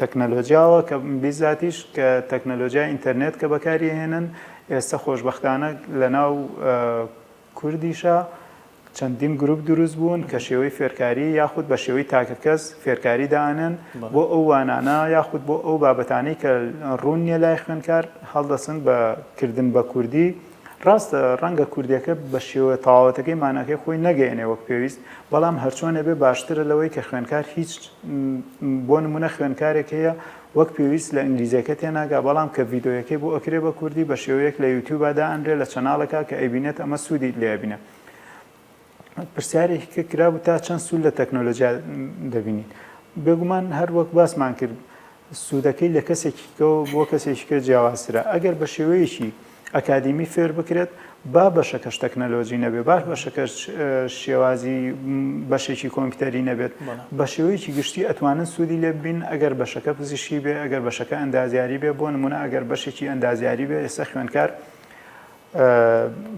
تەکنەلۆژیاوە کە بیزاتیش کە تەکنەلۆژیای ئینتەرنێت کە بەکاریهێنن ئێستا خۆشبەختانە لە ناو کوردیشە چەندین گروپ دروست بوون کە شێوەی فێرکاری یاخود بە شێوەی تاکەکەس فێرکاری دانن بۆ ئەو وانانە یاخود بۆ ئەو بابەتانەی کە ڕوون نیە لای خوێندکار هەڵدەسن بەکردن بە کوردی ڕاستە ڕەنگە کوردیەکە بە شێوە تەواوەتەکەی ماناکەی خۆی نەگەیەنێ وەک پێویست بەڵام هەرچۆنە بێ باشترە لەوەی کە خوێندکار هیچ بۆ نمونە خوێندکارێک هەیە وەک پێویست لە ئینگلیزیەکە تێناگا بەڵام کە ڤیدۆیەکەی بۆ ئەکرێ بە کوردی بە شێوەیەک لە یوتیوبدا ئەنرێ لە چەناڵەکە کە ئەیبینێت ئەمە سوودی لێبینە پرسیارێکی کە کرابوو تا چەند سوود لە تەکنۆلۆژیا دەبینین بێگومان هەر وەک باسمان کرد سوودەکەی لە کەسێکی بۆ کەسێکی کە جیاوازترە ئەگەر بە شێوەیەکی ئەکادیمی فێر بکرێت با بەشەکەش تەکنەلۆژی نەبێت باش بەشەکەش شێوازی بەشێکی کۆمپیوتەری نەبێت بە شێوەیەکی گشتی ئەتوانن سوودی لێ ببین ئەگەر بەشەکە پزیشکی بێ ئەگەر بەشەکە ئەندازیاری بێ بۆ نمونە ئەگەر بەشێکی ئەندازیاری بێ ئێستا خوێندکار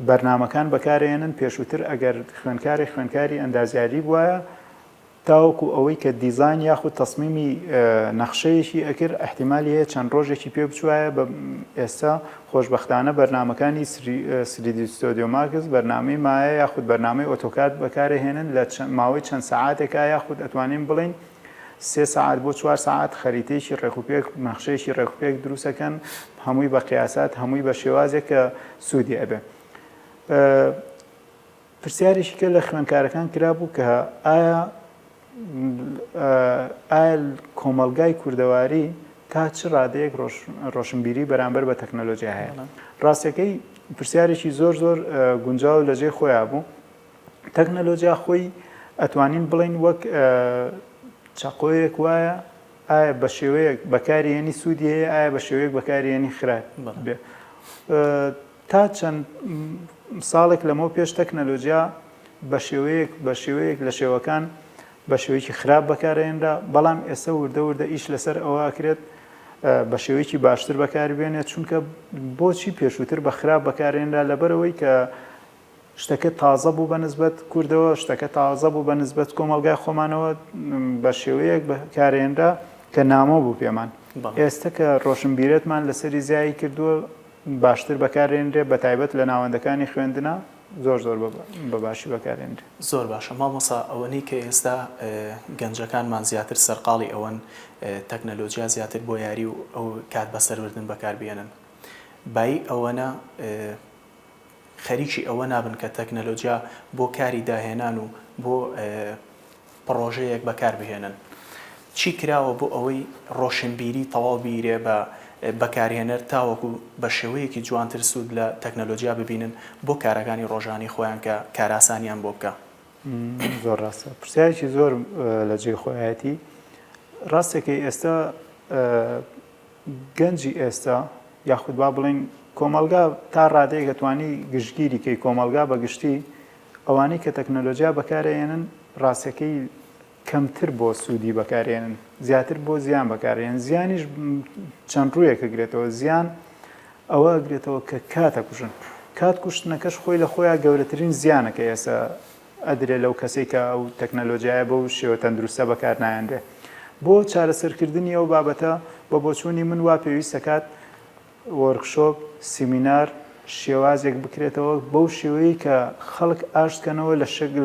بەرنامەکان بەکارێنن پێشووتر ئەگەر خوێندکاری ئەندازیاری بووایە تاوەکو ئەوەی کە دیزاین یاخود تەسمیمی نەخشەیەکی ئەکرد احتیمالی هەیە چەند ڕۆژێکی پێ بچوایە بە ئێستا خۆشبەختانە بەرنامەکانی سریدی ستۆدیۆ ماکس بەرنامەی مایە یاخود بەرنامەی ئۆتۆکاد بەکارهێنن لە ماوەی چەند سەعاتێکە یاخود ئەتوانین بڵین 3 ساعت بۆ 4 ساعت خەریتەیەکی ڕێکوپێک نەخشەیەکی ڕێکوپێک دروستەکەن هەمووی بە قیاسات هەمووی بە شێوازێک کە سوودی ئەبێ پرسیارێکی کە لە خوێندکارەکان کرابوو کە ئایا کۆمەلگای کوردەواری تا چ ڕادەیەک ڕۆشنبیری بەرامبەر بە تەکنەلۆژیا هەیە. ڕاستەکەی پرسیارێکی زۆر زۆر گونجاو لەژێ خۆیان بوو. تەکنەلۆژیا خۆی ئەتوانین بڵین وەک چاقۆیەک وایە، ئایا بە شێوەیەک بەکارهێنی سوودی هەیە، ئایا بە شێوەیەک بەکارهێنی خراپ بێ. تا چەند ساڵێک لەمەوە پێش تەکنەلۆژیا بە شێوەیەک لە شێوەکان بە شێوەیەکی خراپ بەکارهێنرا، بەڵام ئێستا وردە وردە ئیش لەسەر ئەوە ئەکرێت بە شێوەیەکی باشتر بەکاربێنێت، چونکە بۆچی پێشووتر بە خراپ بەکارهێنرا لەبەرەوەی کە شتەکە تازە بوو بە نسبەت کوردەوە، شتەکە تازە بوو بە نسبەت کۆمەلگای خۆمانەوە بە شێوەیەک بەکارهێنرا کە نامۆ بوو پێمان. ئێستا کە ڕۆشنبیرەتمان لەسەری زیایی کردووە باشتر بەکارهێنرێ، بە تایبەت لە ناوەندەکانی خوێندنە زۆر بە باشی بەکارهێنرێ. زۆر باشە مامۆسا، ئەوەنەی کە ئێستا گەنجەکانمان زیاتر سەرقاڵی ئەوەن تەکنەلۆژیا زیاتر بۆ یاری و ئەو کات بەسەروردن بەکاربێنن، بای ئەوەنە خەریکی ئەوە نابن کە تەکنەلۆژیا بۆ کاری داهێنان و بۆ پرۆژەیەک بەکاربهێنن. چی کراوە بۆ ئەوەی ڕۆشنبیری تەواو بیرێ بە بەکارهێنەر تاوەکو بە شێوەیەکی جوانتر سوود لە تەکنەلۆژیا ببینن بۆ کارەکانی ڕۆژانی خۆیان کە کاراسانیان بۆ بکە؟ زۆر ڕاستە، پرسیارێکی زۆر لە جێ خۆیەتی. ڕاستێکی ئێستا گەنجی ئێستا یاخود با بڵین کۆمەلگا تا ڕادەیە دەتوانی گشتگیری کەی کۆمەلگا بە گشتی ئەوانەی کە تەکنەلۆژیا بەکارهێنن ڕاستەکەی کەمتر بۆ سوودی بەکارهێنن، زیاتر بۆ زیان بەکارهێنن. زیانیش چەند ڕوویەکە گرێتەوە. زیان ئەوە گرێتەوە کە کاتە کوژن. کات کوشتنەکەش خۆی لە خۆیان گەورەترین زیانەکە ئێستا ئەدرێت لەو کەسێک کە ئەو تەکنەلۆژیایە بەو شێوە تەندروستە بەکار نایەنرێ. بۆ چارەسەرکردنی ئەو بابەتە بە بۆچوونی من وا پێویستە کات وەرکشۆپ، سیمینار شێوازێک بکرێتەوە بەو شێوەیە کە خەڵک ئاشتکەنەوە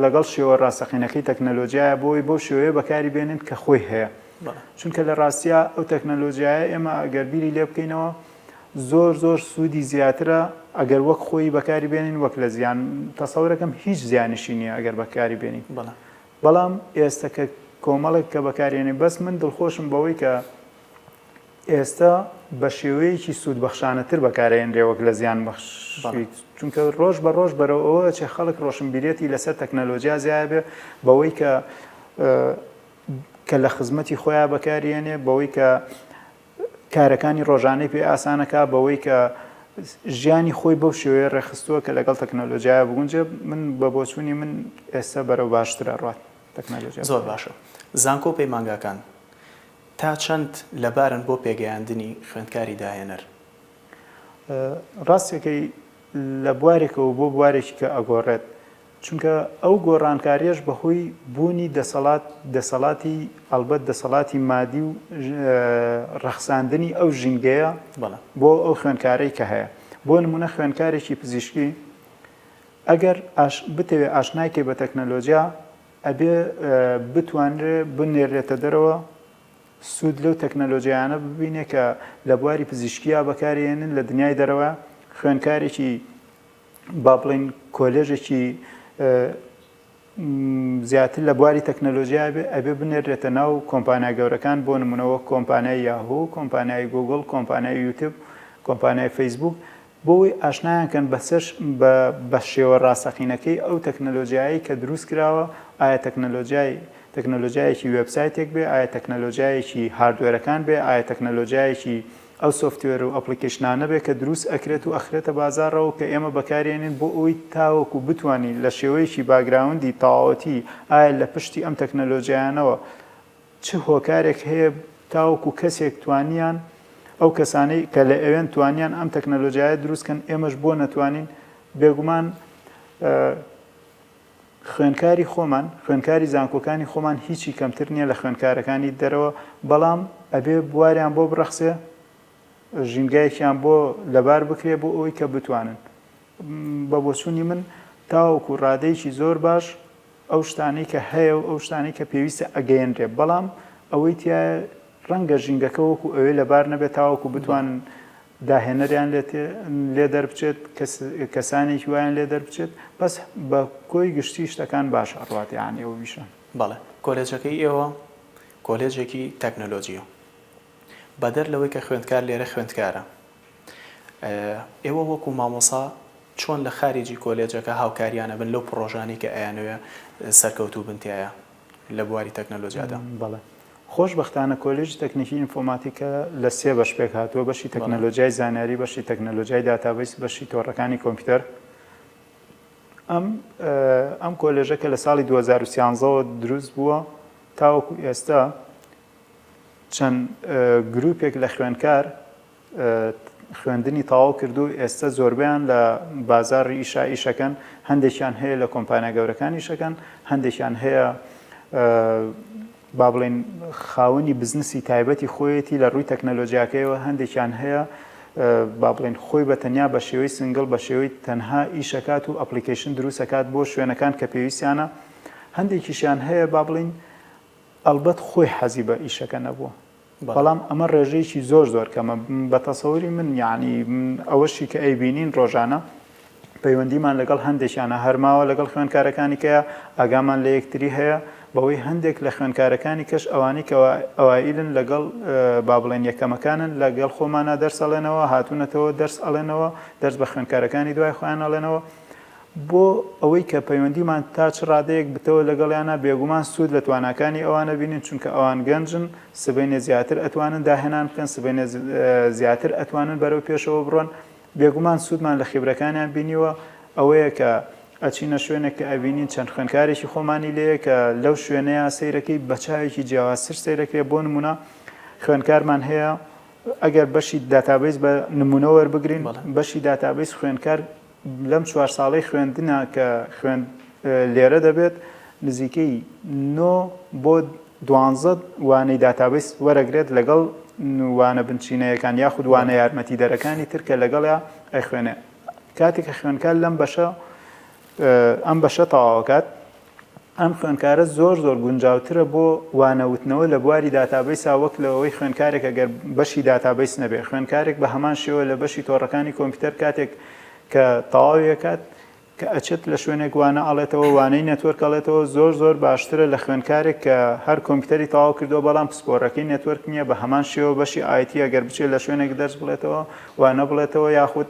لەگەڵ شێوە ڕاستەقینەکەی تەکنەلۆژیایە بۆی بەو شێوەیە بەکاری بێنن کە خۆی هەیە. چونکە لە ڕاستیە ئەو تەکنەلۆژیایە ئێمە ئەگەر بیری لێ بکەینەوە زۆر سوودی زیاترە ئەگەر وەک خۆی بەکاری بێنین وەک لە زیان. تەسەورەکەم هیچ زیانشی نییە ئەگەر بەکاری بێنین. بەڵام ئێستا کە کۆمەڵێک کە بەکارێنێ بەس من دڵخۆشم بەوەی کە ئێستا بە شێوەیەکی سوودبەخشانەتر بەکارهێنرێ وەک لە زیان بەخشی، چونکە ڕۆژ بە ڕۆژ بەرەوە چێ خەڵک ڕۆشنبیرەتی لەسەر تەکنەلۆژیا زیاد بێ، بەوەی کە لە خزمەتی خۆیان بەکارهێنێ، بەوەی کە کارەکانی ڕۆژانەی پێ ئاسانەکە، بەوەی کە ژیانی خۆی بەو شێوەیە ڕێخستووە کە لەگەڵ تەکنەلۆژیایە بگونجێ. من بە بۆچوونی من ئێستا بەرەو باشترە ڕات تەکنەلۆژیا. زۆر باشە. زانکۆ پەیمانگاکان تا چەند لەبارن بۆ پێگەیاندنی خوێندکاری داهێنەر؟ ڕاستێکی لە بوارێکەوە بۆ بوارێکی کە ئەگۆڕێت، چونکە ئەو گۆڕانکاریەش بەهۆی بوونی دەسەڵاتی ئەلبەت دەسەڵاتی مادی و ڕەخساندنی ئەو ژینگەیە بۆ ئەو خوێندکارەی کە هەیە. بۆ نمونە خوێندکارێکی پزیشکی ئەگەر بتەوێ ئاشنایکێ بە تەکنەلۆژیا ئەبێ بتوانرێ بنێرێتە دەرەوە سوود لەو تەکنەلۆژیانە ببینێ کە لە بواری پزیشکیە بەکارهێنن لە دنیای دەرەوە. خوێندکارێکی با بڵین کۆلێژێکی زیاتر لە بواری تەکنەلۆژیا ئەبێ بنێرێتە ناو کۆمپانیا گەورەکان، بۆ نمونەوە کۆمپانیای یاهۆ، کۆمپانیای گوگڵ، کۆمپانیای یوتیوب، کۆمپانیای فەیسبوک، بۆی ئاشنایانکەن بە شێوە ڕاستەقینەکەی ئەو تەکنەلۆژیایی کە دروست کراوە. ئایا تەکنەلۆژیایەکی وێبسایتێک بێ، ئایا تەکنەلۆژیایەکی هاردوێرەکان بێ، ئایا تەکنەلۆژیایەکی ئەو سۆفتوێر و ئەپلیکیشنانە بێ کە دروست ئەکرێت و ئەخرێتە بازارڕەوە کە ئێمە بەکارێنین بۆ ئەوی تاوەکو بتوانین لە شێوەیەکی باگراوندی تەواوەتی ئایا لە پشتی ئەم تەکنەلۆژیانەوە چ هۆکارێک هەیە تاوەکو کەسێک توانیان ئەو کەسانەی کە لە ئەوێن توانیان ئەم تەکنەلۆژیایە دروستکەن ئێمەش بۆ نەتوانین. بێگومان خوێندکاری خۆمان، خوێندکاری زانکۆکانی خۆمان هیچی کەمتر نییە لە خوێندکارەکانی دەرەوە، بەڵام ئەبێ بواریان بۆ بڕەخسێ، ژینگایەکیان بۆ لەبار بکرێ بۆ ئەوەی کە بتوانن. بە بۆچوونی من تاوەکو ڕادەیەکی زۆر باش ئەو شتانەی کە هەیە و ئەو شتانەی کە پێویستە ئەگەیەنرێ، بەڵام ئەوەی تایە ڕەنگە ژینگەکە وەکو ئەوەی لەبار نەبێت تاوەکو بتوانن داهێنەریان لێ دەربچێت، کەسانێکی وایان لێ دەربچێت، بەس بە کۆی گشتی شتەکان باش ئەڕاتیانی ئەو ویشە. بەڵێ، کۆلێجەکەی ئێوە کۆلێجێکی تەکنەلۆژیە، بەدەر لەوەی کە خوێندکار لێرە خوێندکارە ئێوە وەکو مامۆسا چۆن لە خارجی کۆلێجەکە هاوکاریانە بن لەو پرۆژانی کە ئەیانوێ سەرکەوتوو بنتیایە لە بواری تەکنەلۆژیادا؟ بەڵێ خۆشبەختانە کۆلێژی تەکنیکی ئینفۆرماتیکە لە سێ بەش پێک هاتووە بەشی تەکنەلۆژیای زانیاری بەشی تەکنەلۆژیای داتابیس بەشی تۆڕەکانی کۆمپیوتەر ئەم کۆلێژە کە لە ساڵی 2013 دروست بووە تاوەکو ئێستا چەند گروپێک لە خوێندکار خوێندنی تەواو کردو ئێستا زۆربیان لە بازاڕی ئیشا ئیشەکەن هەندێکیان هەیە لە کۆمپانیا گەورەکان ئیشەکەن هەندێکیان هەیە با بڵێن خاوەنی بزنسی تایبەتی خۆیەتی لە ڕووی تەکنەلۆژیاکەیەوە هەندێکیان هەیە با بڵێن خۆی بە تەنیا بە شێوەی سنگڵ بە شێوەی تەنها ئیشەکات و ئەپلیکیشن دروستەکات بۆ شوێنەکان کە پێویستیانە هەندێکیشیان هەیە با بڵین ئەلبەت خۆی حەزی بە ئیشەکە نەبووە بەڵام ئەمە ڕێژەیەکی زۆر کەمە بە تەسەوری من یعنی ئەوەشی کە ئەیبینین ڕۆژانە پەیوەندیمان لەگەڵ هەندێکیانە هەرماوە لەگەڵ خوێندکارەکانی کەیە ئاگامان لە یەکتری هەیە بەوەی هەندێک لە خوێندکارەکانی کەش ئەوانی کە ئەوائلن لەگەڵ با بڵێن یەکەمەکانن لەگەڵ خۆمانە دەرس ئەڵێنەوە هاتوونەتەوە دەرس ئەڵێنەوە دەرس بە خوێندکارەکانی دوای خۆیان ئەڵێنەوە بۆ ئەوەی کە پەیوەندیمان تا چ ڕادەیەک بتەوە لەگەڵیانە بێگومان سوود لە تواناکانی ئەوانە بینین چونکە ئەوان گەنجن سبەینە زیاتر ئەتوانن داهێنان بکەن سبەینە زیاتر ئەتوانن بەرەو پێشەوە بڕۆن بێگومان سوودمان لە خیبرەکانیان بینیوە ئەوەیە کە ئەچینە شوێنێک کە ئەبینین چەند خوێندکارێکی خۆمانی لەیە کە لەو شوێنەیە سەیرەکەی بە چاوێکی جیاوازتر سەیرەکرێ بۆ نمونە خوێندکارمان هەیە ئەگەر بەشی داتابیس بە نمونە وەربگرین بەشی داتابیس خوێندکار لەم 4 ساڵەی خوێندنە کە خوێند لێرە دەبێت نزیکەی 9 بۆ 12 وانەی داتابیس وەرەگرێت لەگەڵ وانە بنچینەیەکان یاخود وانە یارمەتی دەرەکانی ترکە لەگەڵە ئەیخوێنێ کاتێک کە خوێندکار لەم بەشە ئەم بەشە تەواوەکات ئەم خوێندکارە زۆر گونجاوترە بۆ وانەوتنەوە لە بواری داتابیسا وەک لەوەی خوێندکارێک ئەگەر بەشی داتابیس نەبێ خوێندکارێک بە هەمان شێوە لە بەشی تۆڕەکانی کۆمپیوتەر کاتێک کە تەواویەکات کە ئەچێت لە شوێنێک وانە ئەڵێتەوە وانەی نێتوەرک ئەڵێتەوە زۆر باشترە لە خوێندکارێک کە هەر کۆمپیوتەری تەواو کردو بەڵام پسپۆڕەکەی نێتوەرک نییە بە هەمان شێوە بەشی ئایتی ئەگەر بچێت لە شوێنێک دەرس بڵێتەوە وانە بڵێتەوە یاخود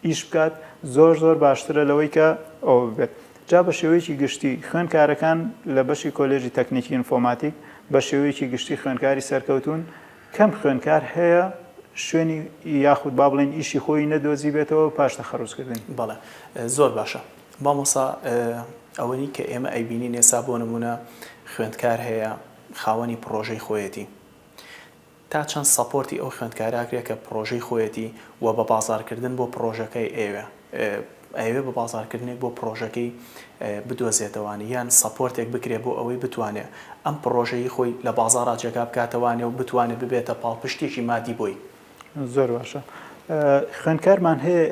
ئیش بکات زۆر باشترە لەوەی کە ئەو بێت جا بە شێوەیەکی گشتی خوێندکارەکان لە بەشی کۆلێژی تەکنیکی ئینفۆرماتیک بە شێوەیەکی گشتی خوێندکاری سەرکەوتون کەم خوێندکار هەیە شوێنی یاخود با بڵێن ئیشی خۆی نەدۆزی بێتەوە پاش تەخەڕوزکردن. بەڵێ زۆر باشە مامۆسا ئەوەی کە ئێمە ئەیبینین ئێستا بۆ نمونە خوێندکار هەیە خاوەنی پرۆژەی خۆیەتی تا چەند سەپۆرتی ئەو خوێندکاراکرێت کە پرۆژەی خۆیەتی و بە بازارکردن بۆ پرۆژەکەی ئەوێ بە بازارکردنێک بۆ پرۆژەکەی بدۆزێتەوانی یان سەپۆرتێک بکرێ بۆ ئەوەی بتوانێت ئەم پرۆژەی خۆی لە بازاڕا جێگا بکاتەوانێ و بتوانێت ببێتە پاڵپشتێکی مادی بۆی. زۆر باشە خوێندکارمان هەیە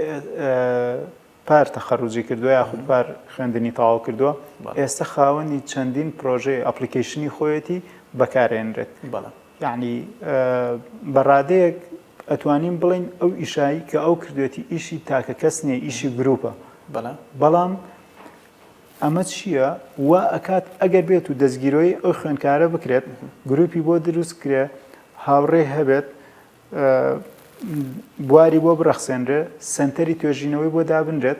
پار تەخەڕوجی کردووە یاخود پار خوێندنی تەواو کردووە ئێستا خاوەنی چەندین پرۆژەی ئەپلیکیشنی خۆیەتی بەکارێنرێت یعنی بەڕادەیەک ئەتوانین بڵین ئەو ئیشایی کە ئەو کردوێتی ئیشی تاکە کەس نییە ئیشی گروپە بەڵام ئەمە چییە وا ئەکات ئەگەر بێت و دەستگیرۆی ئەو خوێندکارە بکرێت گروپی بۆ دروست کرێ هاوڕێ هەبێت بواری بۆ بڕەخسێنرێ سنتەری توێژینەوەی بۆ دابنرێت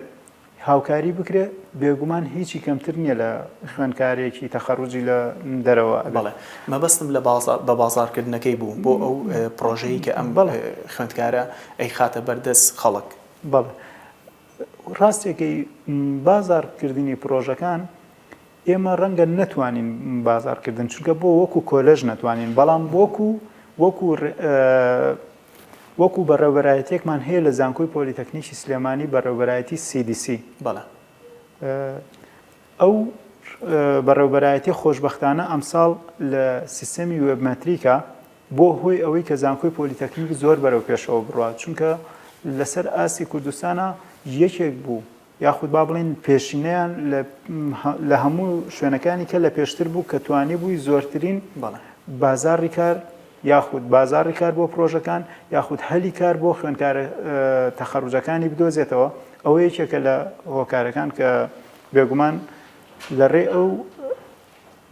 هاوکاری بکرێ بێگومان هیچی کەمتر نییە لە خوێندکارێکی تەخەڕوجی لە دەرەوە. بەڵێ مەبەستم لە بە بازارکردنەکەی بوو بۆ ئەو پرۆژەیە کە ئەم خوێندکارە ئەی خاتە بەردەست خەڵک. بەڵێ ڕاستێکی بازارکردنی پرۆژەکان ئێمە ڕەنگە نەتوانین بازارکردن چونکە بۆ وەکو کۆلێژ نەتوانین بەڵام وەکو بەڕێوەبەرایەتێکمان هەیە لە زانکۆی پۆلیتەکنیکی سلێمانی بەڕێوەبەرایەتی CDC بەڵێ ئەو بەڕێوەبەرایەتی خۆشبەختانە ئەمساڵ لە سیستەمی وێبمەتریکە بۆ هۆی ئەوەی کە زانکۆی پۆلیتەکنیک زۆر بەرەو پێشەوە بڕات چونکە لەسەر ئاسی کوردستانە یەکێک بوو یاخود با بڵین پێشینەیان لە هەموو شوێنەکانی کە لە پێشتر بوو کە توانی بووی زۆرترین بازاڕی کار یاخود بازاڕی کار بۆ پرۆژەکان یاخود هەلی کار بۆ خوێندکارە تەخەڕوجەکانی بدۆزێتەوە ئەوە یەکێکە لە هۆکارەکان کە بێگومان لە ڕێ ئەو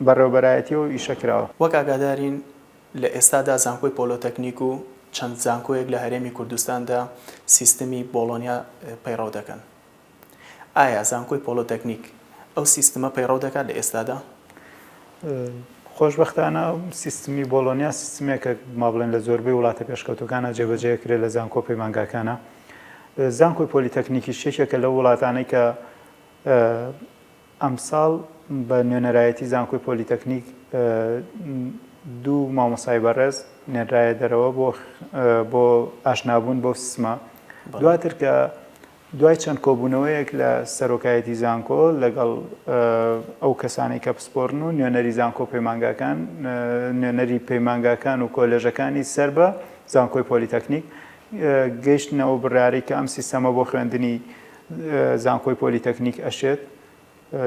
بەڕێوەبەرایەتیەوە ئیشە کراوە. وەک ئاگادارین لە ئێستادا زانکۆی پۆلۆتەکنیک و چەند زانکۆیەک لە هەرێمی کوردستاندا سیستمی بۆلۆنیا پەیڕەو دەکەن. ئایا زانکۆی پۆلۆتەکنیک ئەو سیستمە پەیڕەو دەکات لە ئێستادا؟ خۆشبەختانە سیستمی بۆلۆنیا سیستمێکە ما بڵێن لە زۆربەی وڵاتە پێشکەوتەکانە جێبەجێکرێت لە زانکۆ پەیمانگاکانە. زانکۆی پۆلیتەکنیکی شێکێکە لە وڵاتانەی کە ئەمساڵ بە نوێنەرایەتی زانکۆی پۆلیتەکنیک دوو مامۆسای بەڕێز نێرایە دەرەوە بۆ ئاشنابوون بۆ سیستمە. دواتر کە دوای چەند کۆبوونەوەیەک لە سەرۆکایەتی زانکۆ لەگەڵ ئەو کەسانی کە پسپۆرن و نوێنەری زانکۆ پەیمانگاکان نوێنەری پەیمانگاکان و کۆلێژەکانی سەر بە زانکۆی پۆلیتەکنیک گەیشتنەوە بڕیاری کە ئەم سیستەمە بۆ خوێندنی زانکۆی پۆلیتەکنیک ئەشێت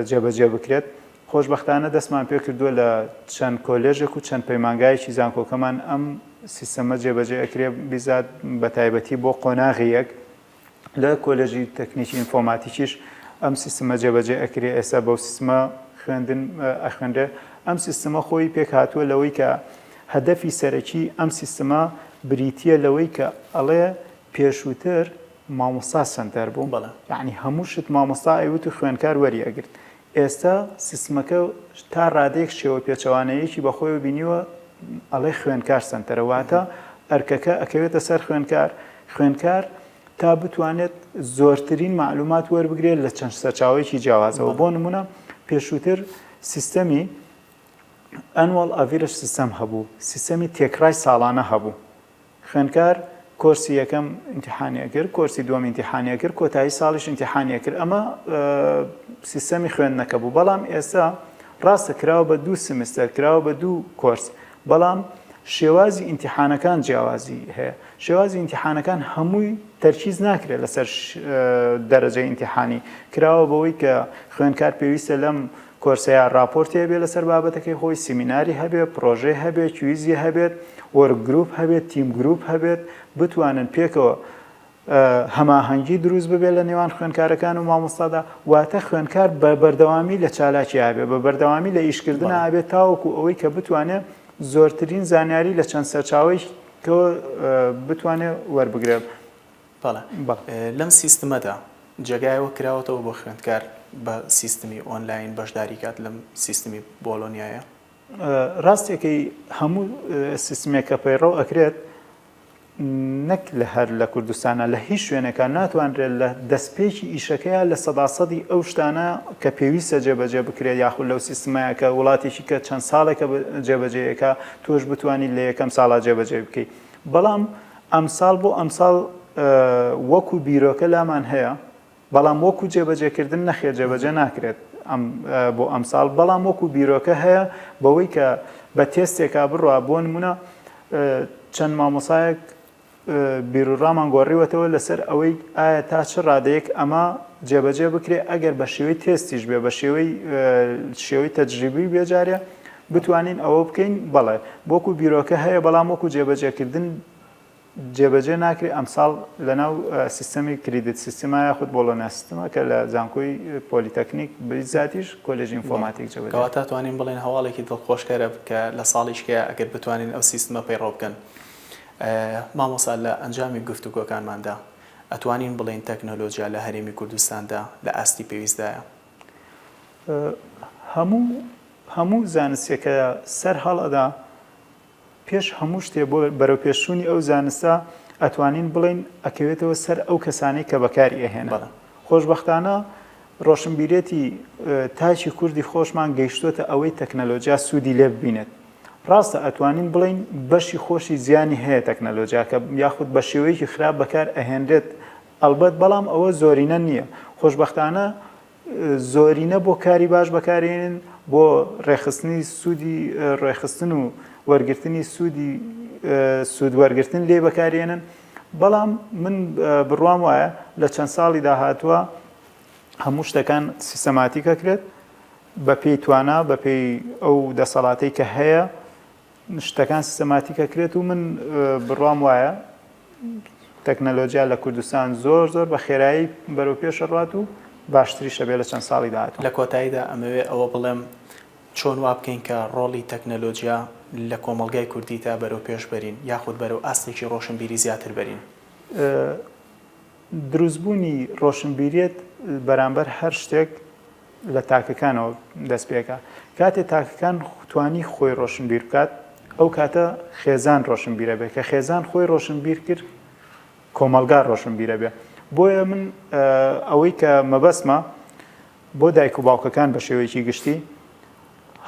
جێبەجێ بکرێت. خۆشبەختانە دەستمان پێ کردووە لە چەند کۆلێژێک و چەند پەیمانگایەکی زانکۆکەمان ئەم سیستەمە جێبەجێ ئەکرێ بیزات بە تایبەتی بۆ قۆناغی یەک لە کۆلێژی تەکنیکی ئینفۆرماتیکیش ئەم سیستمە جێبەجێ ئەکرێ. ئێستا بەو سیستمە خوێندن ئەخوێنرێ. ئەم سیستمە خۆی پێک هاتووە لەوەی کە هەدەفی سەرەکی ئەم سیستمە بریتیە لەوەی کە ئەڵێ پێشووتر مامۆستا سنتەر بوو، یعنی هەموو شت مامۆستا ئەیوت و خوێنکار وەریەگرت. ئێستا سیستمەکە تا ڕادەیەک شێوە پێچەوانەیەکی بەخۆی بینیوە ئەڵێ خوێنکار سنتەرەواتە ئەرکەکە ئەکەوێتە سەر خوێنکار تا بتوانێت زۆرترین معلومات وەربگرێت لە چەند سەرچاوەیەکی جیاوازەوە. بۆ نمونە پێشووتر سیستەمی ئەنوەڵ ئەڤیرەش سیستەم هەبوو، سیستەمی تێکرای ساڵانە هەبوو. خوێنکار کۆرسی یەکەم ئیمتیحانیە کرد، کۆرسی دووەم ئیمتیحانیە کرد، کۆتایی ساڵیش ئیمتیحانیە کرد. ئەمە سیستەمی خوێندنەکە بوو. بەڵام ئێستا ڕاستە کراوە بە دوو سمستەر، کراوە بە دوو کۆرس، بەڵام شێوازی ئیمتیحانەکان جیاوازی هەیە. شێوازی ئیمتیحانەکان هەمووی تەرکیز ناکرێت لەسەر دەرەجەی ئیمتیحانی. کراوە بەوەی کە خوێنکار پێویستە لەم کۆرسەیە راپۆرتێ بێ لەسەر بابەتەکەی خۆی، سیمیناری هەبێت، پرۆژێ هەبێت، کویزی هەبێت، وەرک گروپ هەبێت، تیم گروپ هەبێت، بتوانن پێکەوە هەماهەنگی دروست ببێت لە نێوان خوێنکارەکان و مامۆستادا. واتە خوێنکار بە بەردەوامی لە چالاکی هەبێت، بە بەردەوامی لە ئیشکردن هەبێت تاوەکو ئەوەی کە بتوانێت زۆرترین زانیاری لە چەند سەرچاوەی کە بتوانێت وەربگرێت. لەم سیستمەدا جێگایەوە کراوەتەوە بۆ خوێندکار بە سیستمی ئۆنلاین بەشداری کات لەم سیستمی بۆلۆنیایە؟ ڕاستێکی هەموو سیستمێکە پەیڕەو ئەکرێت نەک لە هەر لە کوردستانە لە هیچ شوێنێکە ناتوانرێت لە دەستپێکی ئیشەکەیە لە سەداسەدی ئەو شتانە کە پێویستە جێبەجێ بکرێت یاخود لەو سیستمایە کە وڵاتێکی کە چەند ساڵێکە جێبەجێیەکە تۆش بتوانیت لە یەکەم ساڵا جێبەجێ بکەیت. بەڵام ئەمساڵ بۆ ئەمساڵ وەکو بیرۆکە لامان هەیە، بەڵام وەکو جێبەجێکردن نەخێت جێبەجێ ناکرێت بۆ ئەمساڵ. بەڵام وەکو بیرۆکە هەیە بەوەی کە بە تێستێکا بڕوا. بۆ نمونە چەند مامۆسایەک بیرروڕامان گۆڕیوەتەوە لەسەر ئەوەی ئایا تا چ ڕادەیەک ئەمە جێبەجێ بکرێت ئەگەر بە شێوەی تێستیش بێ، بە شێوەی تەجریبی بێجارێ بتوانین ئەوە بکەین. بەڵێ وەکو بیرۆکە هەیە، بەڵام وەکو جێبەجێکردن جێبەجێ ناکرێت. ئەمساڵ لەناو سیستەمی کریدت سیستما یاخود بۆلۆنیا سیستما کە لە زانکۆی پۆلیتەکنیک بزاتیش کۆلێژی ئینفۆرماتیک جێبەجێ. کەواتە توانین بڵێن هەواڵێکی دڵخۆشکارە کە لە ساڵیشکەیە ئەگەر بتوانین ئەو سیستمە پەیڕەو بکەن. مامۆستا لە ئەنجامی گفتوگۆکانماندا ئەتوانین بڵێن تەکنۆلۆژیا لە هەرێمی کوردستاندا لە ئاستی پێویستدایە؟ هەموو زانستێکە سەر هەڵەدا پێش هەموو شتێ بۆ بەرەو پێشوونی ئەو زانستە ئەتوانین بڵێن ئەکەوێتەوە سەر ئەو کەسانی کە بەکاری ئەهێنن. خۆشبەختانە ڕۆشنبیرێتی تاچی کوردی خۆشمان گەیشتوتە ئەوەی تەکنەلۆژیا سوودی لێ ببینێت. ڕاستە ئەتوانین بڵین بەشی خۆشی زیانی هەیە تەکنەلۆژیا کە یاخود بە شێوەیەکی خراپ بەکار ئەهێنرێت ئەلبەت، بەڵام ئەوە زۆرینە نییە. خۆشبەختانە زۆرینە بۆ کاری باش بەکارێنن بۆ ڕێخستنی سوودی ڕێخستن و وەرگرتنی سوود وەرگرتن لێ بەکارێنن. بەڵام من بڕوام وایە لە چەند ساڵی داهاتووە هەموو شتەکان سیستەماتیکە کرێت بە پێی توانە، بە پێی ئەو دەسەڵاتەی کە هەیە شتەکان سیستەماتیکە کرێت و من بڕوام وایە تەکنەلۆژیا لە کوردستان زۆر بە خێرایی بەرەو پێش ڕات و باشتریشە بێ لە چەند ساڵی داهاتوو. لە کۆتاییدا ئەمەوێ ئەوە بڵێم چۆن وا بکەین کە ڕۆڵی تەکنەلۆژیا لە کۆمەڵگای کوردی تا بەرەو پێش بەرین یاخود بەرەو ئاستێکی ڕۆشنبیری زیاتر بەرین؟ دروستبوونی ڕۆشنبیریت بەرامبەر هەر شتێک لە تاکەکانەوە دەست پێکە. کاتێ تاکەکان توانی خۆی ڕۆشنبیر بکات ئەو کاتە خێزان ڕۆشنبیرە بێت کە خێزان خۆی ڕۆشنبیر کرد کۆمەلگا ڕۆشنبیرە بێ. بۆیە من ئەوەی کە مەبەسمە بۆ دایک و باوکەکان بە شێوەیەکی گشتی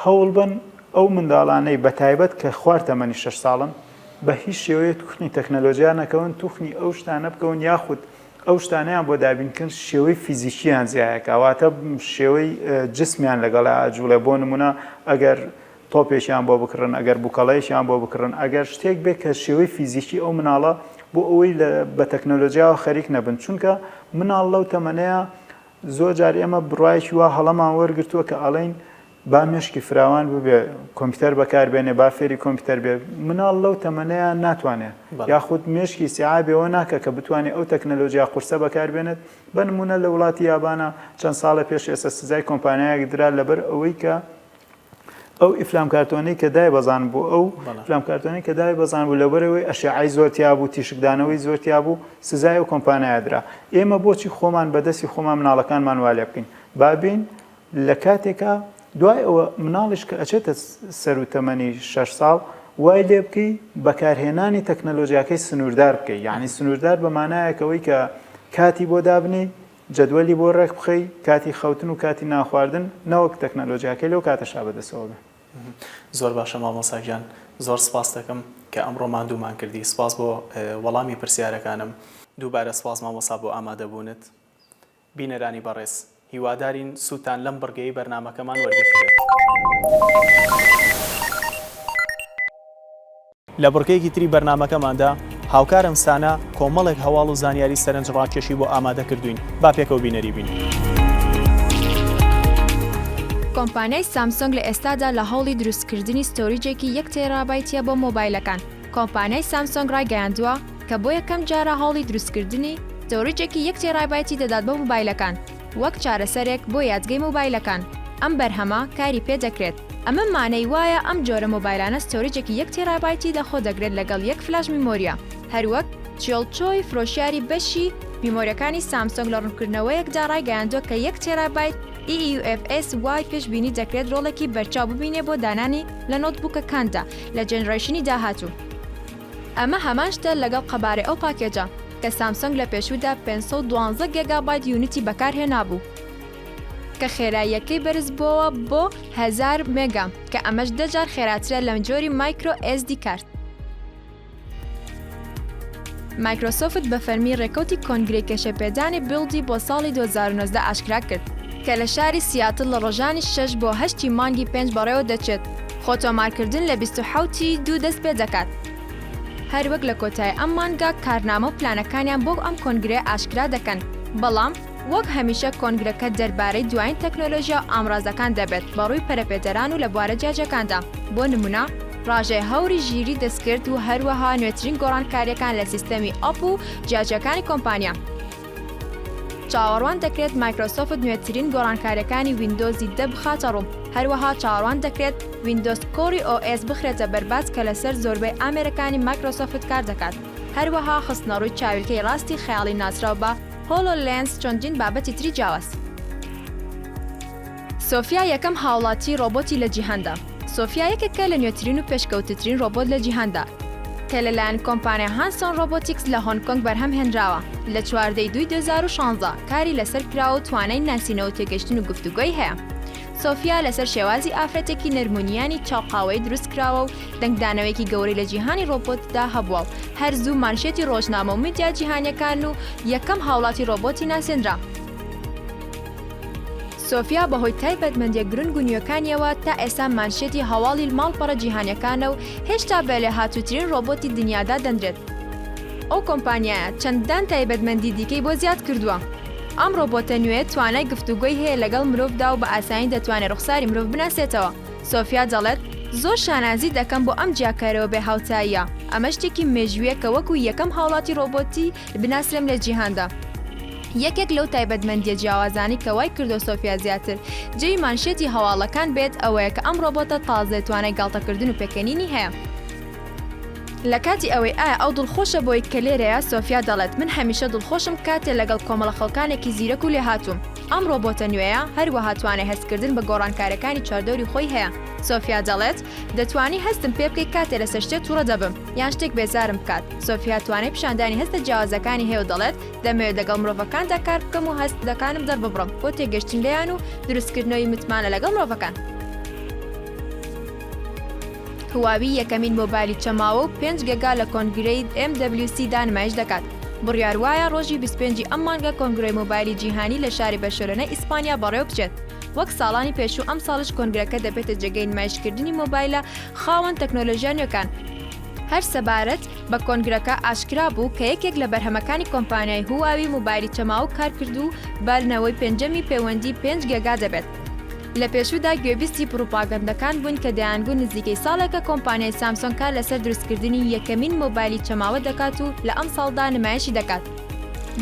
هەوڵ بن ئەو منداڵانەی بەتایبەت کە خوارد تەمەنی 6 ساڵن بە هیچ شێوەیە توخنی تەکنەلۆژیا نەکەون توخنی ئەو شتانە بکەون یاخود ئەو شتانیان بۆ دابینکرد شێوەی فیزیکیان زیایەکەواتە شێوەی جسمیان لەگەڵا ئاجوڵێ بۆ نمونە ئەگەر تۆپێکیان بۆ بکڕن ئەگەر بووکەڵەیەکیان بۆ بکڕن ئەگەر شتێک بێت کە شێوەی فیزیکی ئەو مناڵە بۆ ئەوەی بە تەکنەلۆژیاوە خەریک نەبن چونکە مناڵ لەو تەمەنەیە زۆر جار ئێمە بڕایکی وا هەڵەمان وەرگرتووە کە ئەڵێن با مێشکی فراوان ببێ کۆمپیوتەر بەکاربێنێ با فێری کۆمپیوتەر بێ مناڵ لەو تەمەنەیە ناتوانێت یاخود مێشکی سیعابێەوە ناکە کە بتوانێت ئەو تەکنەلۆژیا قورسە بەکاربێنێت بە نمونە لە وڵاتی یابانە چەند ساڵە پێش ئێستا سزای کۆمپانیایەک درا لەبەر ئەوەی کە ئەو ئیفلام کارتۆنەی کە دای بەزان بوو ئەو فلام کارتۆنەی کە دای بەزان بوو لەبەرەوەی ئەشعای زۆرتیا بوو تیشکدانەوەی زۆرتیا بوو سزای و کۆمپانیایدرا. ئێمە بۆچی خۆمان بەدەستی خۆمان مناڵەکانمان والێ بکەین بابین لە کاتێکە دوای ئەوە مناڵش کە ئەچێتە سەر و تەمەنی 6 ساڵ وای لێ بکەی بەکارهێنانی تەکنەلۆژیاکەی سنووردار بکەی یعنی سنووردار بەمانایەکەوەی کە کاتی بۆ دابنی جدولی بۆ ڕێک بخەی کاتی خەوتن و کاتی ناخواردن نەوەک تەکنەلۆژیاکەی لەو کاتەشا بەدەسەوە بێ. زۆر باشە مامۆستاگیان زۆر سپاس دەکەم کە ئەمڕۆ ماندوومان کردی سپاس بۆ وەڵامی پرسیارەکانم دووبارە سپاس مامۆستا بۆ ئامادەبوونت بینەرانی بەڕێز هیوادارین سووتان لەم بڕگەی بەرنامەکەمان وەرگرتێت. لە بڕگەیەکی تری بەرنامەکەماندا هاوکارم سانە کۆمەڵێک هەواڵ و زانیاری سەرنج ڕاکێشی بۆ ئامادە کردوین با پێکەوە بینەری بین. کۆمپانیای سامسۆنگ لە ئێستادا لە هەوڵی دروستکردنی ستۆریجێکی 1 تێرابایتیە بۆ مۆبایلەکان. کۆمپانیای سامسۆنگ ڕایگەیاندووە کە بۆ یەکەم جارە هەوڵی دروستکردنی ستۆریجێکی 1 تێرابایتی دەدات بۆ مۆبایلەکان وەک چارەسەرێک بۆ یادگەی مۆبایلەکان. ئەم بەرهەمە کاری پێ دەکرێت. ئەمە مانەی وایە ئەم جۆرە مۆبایلانە ستۆریجێکی 1 تێرابایتی دەخۆ دەگرێت لەگەڵ 1 فلاش میمۆریە. هەروەک چێڵچۆی فرۆشیاری بەشی میمۆریەکانی سامسۆنگ لە ڕوونکردنەوەیەکدا ڕایگەیاندووە کە 1 تێرابایت EUFS وای پێشبینی دەکرێت ڕۆڵێکی بەرچاو ببینێ بۆ دانانی لە نۆتبووکەکاندا لە جێنێرەیشنی داهاتوو. ئەمە هەمان شتە لەگەڵ قەبارەی ئەو پاکێجە کە سامسۆنگ لە پێشوودا 512 گیگابایت یونیتی بەکارهێنابوو کە خێراییەکەی بەرز بووە بۆ 1000 مێگا کە ئەمەش دەجار خێراترە لە جۆری مایکرۆ SD کارت. مایکرۆسۆفت بە فەرمی ڕێکەوتی کۆنگرەی کێشەپێدانی بیڵدی بۆ ساڵی 2019 ئاشکرا کرد کە لە شاری سیاتل لە ڕۆژانی 6 بۆ 8 مانگی 5 بەڕێوە دەچێت. خۆتۆمارکردن لە 27 دوو دەست پێ دەکات. هەروەک لە کۆتای ئەم مانگا کارنامە و پلانەکانیان بۆ ئەم کۆنگرێ ئاشکرا دەکەن. بەڵام وەک هەمیشە کۆنگرەکە دەربارەی دوایین تەکنۆلۆژیا و ئامرازەکان دەبێت بەڕووی پەرەپێدەران و لە بوارە جیاجەکاندا. بۆ نمونە ڕاژەی هەوری ژیری دەستکرد و هەروەها نوێترین گۆڕانکاریەکان لە سیستەمی ئەپ و جیاجەکانی کۆمپانیا. چاوەڕوان دەکرێت مایکرۆسۆفت نوێترین گۆڕانکاریەکانی ویندۆزی 10 بخاتە ڕوو. هەروەها چاوەڕوان دەکرێت ویندۆز کۆری OS بخرێتە بەرباز کە لەسەر زۆربەی ئامێرەکانی مایکرۆسۆفت کار دەکات. هەروەها خستنەڕووی چاویلکەی ڕاستی خەیاڵی ناسراو بە هۆلۆلێنس چۆندین بابەتی تری جیاواز. سۆفیا یەکەم هاوڵاتی ڕۆبۆتی لە جیهاندا. سۆفیا یەکێکە لە نوێترین و پێشکەوتترین ڕۆبۆت لە جیهاندا کە لەلایەن کۆمپانیا هانسۆن ڕۆبۆتیکس لە هۆنگ کۆنگ بەرهەم هێنراوە. لە 14 دوای 2016 کاری لەسەر کراوە و توانای ناسینەوە تێگەشتن و گفتوگۆی هەیە. سۆفیا لەسەر شێوازی ئافرەتێکی نەرمونیانی چاوقاوەی دروست کراوە و دەنگدانەوەیەکی گەورەی لە جیهانی ڕۆبۆتدا هەبووە و هەرزوو مانشێتی ڕۆژنامە و میدیا جیهانیەکان و یەکەم هاوڵاتی ڕۆبۆتی ناسێنرا. سۆفیا بەهۆی تایبەتمەندیە گرنگ و نیوەکانیەوە تا ئێستا مانشێتی هەواڵی ماڵپەڕە جیهانیەکانە و هێشتا بەلێ هاتووترین ڕۆبۆتی دنیادا دەندرێت. ئەو کۆمپانیایە چەندان تایبەتمەندی دیکەی بۆ زیاد کردووە. ئەم ڕۆبۆتە نوێ توانای گفتوگۆی هەیە لەگەڵ مرۆڤدا و بە ئاسانی دەتوانێت ڕوخساری مرۆڤ بناسێتەوە. سۆفیا دەڵێت زۆر شانازی دەکەم بۆ ئەم جیاکارەوە بێ هاوتاییە. ئەمە شتێکی مێژوویە کە وەکو یەکەم هاوڵاتی ڕۆبۆتی بناسرم لە جیهاندا. یەکێک لەو تایبەتمەندیە جیاوازانی کە وای کردو سۆفیا زیاتر جێی مانشێتی هەواڵەکان بێت ئەوەیە کە ئەم ڕۆبۆتە تازە توانای گاڵتەکردن و پێکەنینی هەیە. لە کاتی ئەوەی ئایا ئەو دڵخۆشە بۆی کە لێرەیە سۆفیا دەڵێت من هەمیشە دڵخۆشم کاتێ لەگەڵ کۆمەڵە خەڵکانێکی زیرەک و لێ هاتووم. ئەم ڕۆبۆتە نوێیە هەروەها توانای هەستکردن بە گۆڕانکارەکانی چاردۆری خۆی هەیە. سۆفیا دەڵێت دەتوانی هەستم پێ بکەیت کاتێ لەسەر شتێک تووڕە دەبم یان شتێک بێزارم بکات. سۆفیا توانای پیشاندانی هەستە جیاوازەکانی هەیە و دەڵێت دەمەوێت لەگەڵ مرۆڤەکاندا کار بکەم و هەست دەکانم دەرببڕم بۆ تێگەشتن لەیان و دروستکردنەوەی متمانە لەگەڵ مرۆڤەکان. هواوی یەکەمین مۆبایلی چەماوە و 5 گەگا لە کۆنگرەی MWC دا نمایش دەکات. بڕیار وایە ڕۆژی 25 ئەم مانگە کۆنگرەی مۆبایلی جیهانی لە شاری بەشۆرەنە ئیسپانیا بەڕێوە بچێت. وەک ساڵانی پێشوو ئەم ساڵش کۆنگرەکە دەبێتە جێگەی نمایشکردنی مۆبایلە خاوەن تەکنۆلۆژیا نوێکان. هەر سەبارەت بە کۆنگرەکە ئاشکرا بوو کە یەکێک لە بەرهەمەکانی کۆمپانیای هواوی مۆبایلی چەماوە کارکردو بارنەوەی پێنجەمی پەیوەندی 5 گەگا دەبێت. لە پێشوودا گوێبیستی پروپاگەندەکان بوون کە دەیانگو نزیکەی ساڵێکە کۆمپانیای سامسۆنگ کار لەسەر دروستکردنی یەکەمین مۆبایلی چەماوە دەکات و لە ئەم ساڵدا نمایشی دەکات.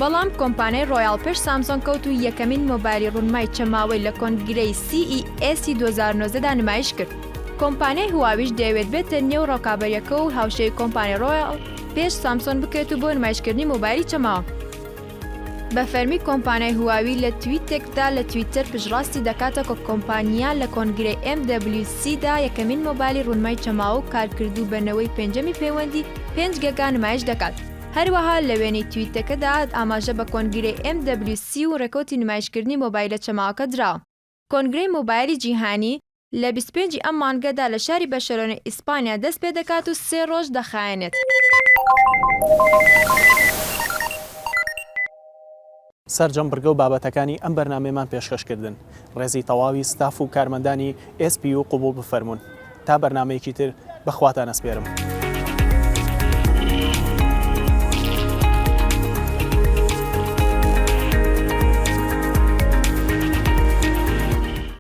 بەڵام کۆمپانیای ڕۆیاڵ پێش سامسۆنگ کەوت و یەکەمین مۆبایلی ڕوونمای چەماوەی لە کۆنگرەی CES 2009دا نمایش کرد. کۆمپانیای هواویش دەیەوێت بێتە نێو ڕۆکابەریەکە و هاوشەی کۆمپانیای ڕۆیاڵ پێش سامسۆن بکرێت و بۆ نمایشکردنی مۆبایلی چەماوە. بە فەرمی کۆمپانیای هواوی لە تویتێکدا لە تویتر پشڕاستی دەکاتە کە کۆمپانیا لە کۆنگرەی MWC دا یەکەمین مۆبایلی ڕوونمای چەماوە و کارکردو بەنەوەی پێنجەمی پەیوەندی 5 گەگا نمایش دەکات. هەروەها لە وێنەی تویتەکەدا ئاماژە بە کۆنگرەی MWC و ڕێکەوتی نمایشکردنی مۆبایلە چەماوەکە دراوە. کۆنگرەی مۆبایلی جیهانی لە 25 ئەم مانگەدا لە شاری بەشەرۆنە ئیسپانیا دەست پێ دەکات و 3 ڕۆژ دەخایەنێت. سەرجەم بڕگە و بابەتەکانی ئەم بەرنامەمان پێشکەشکردن. ڕێزی تەواوی ستاف و کارمەندانی SP و قبول بفەرمونون. تا بەرنامەیەکی تر بەخواتان ئەسپێرم.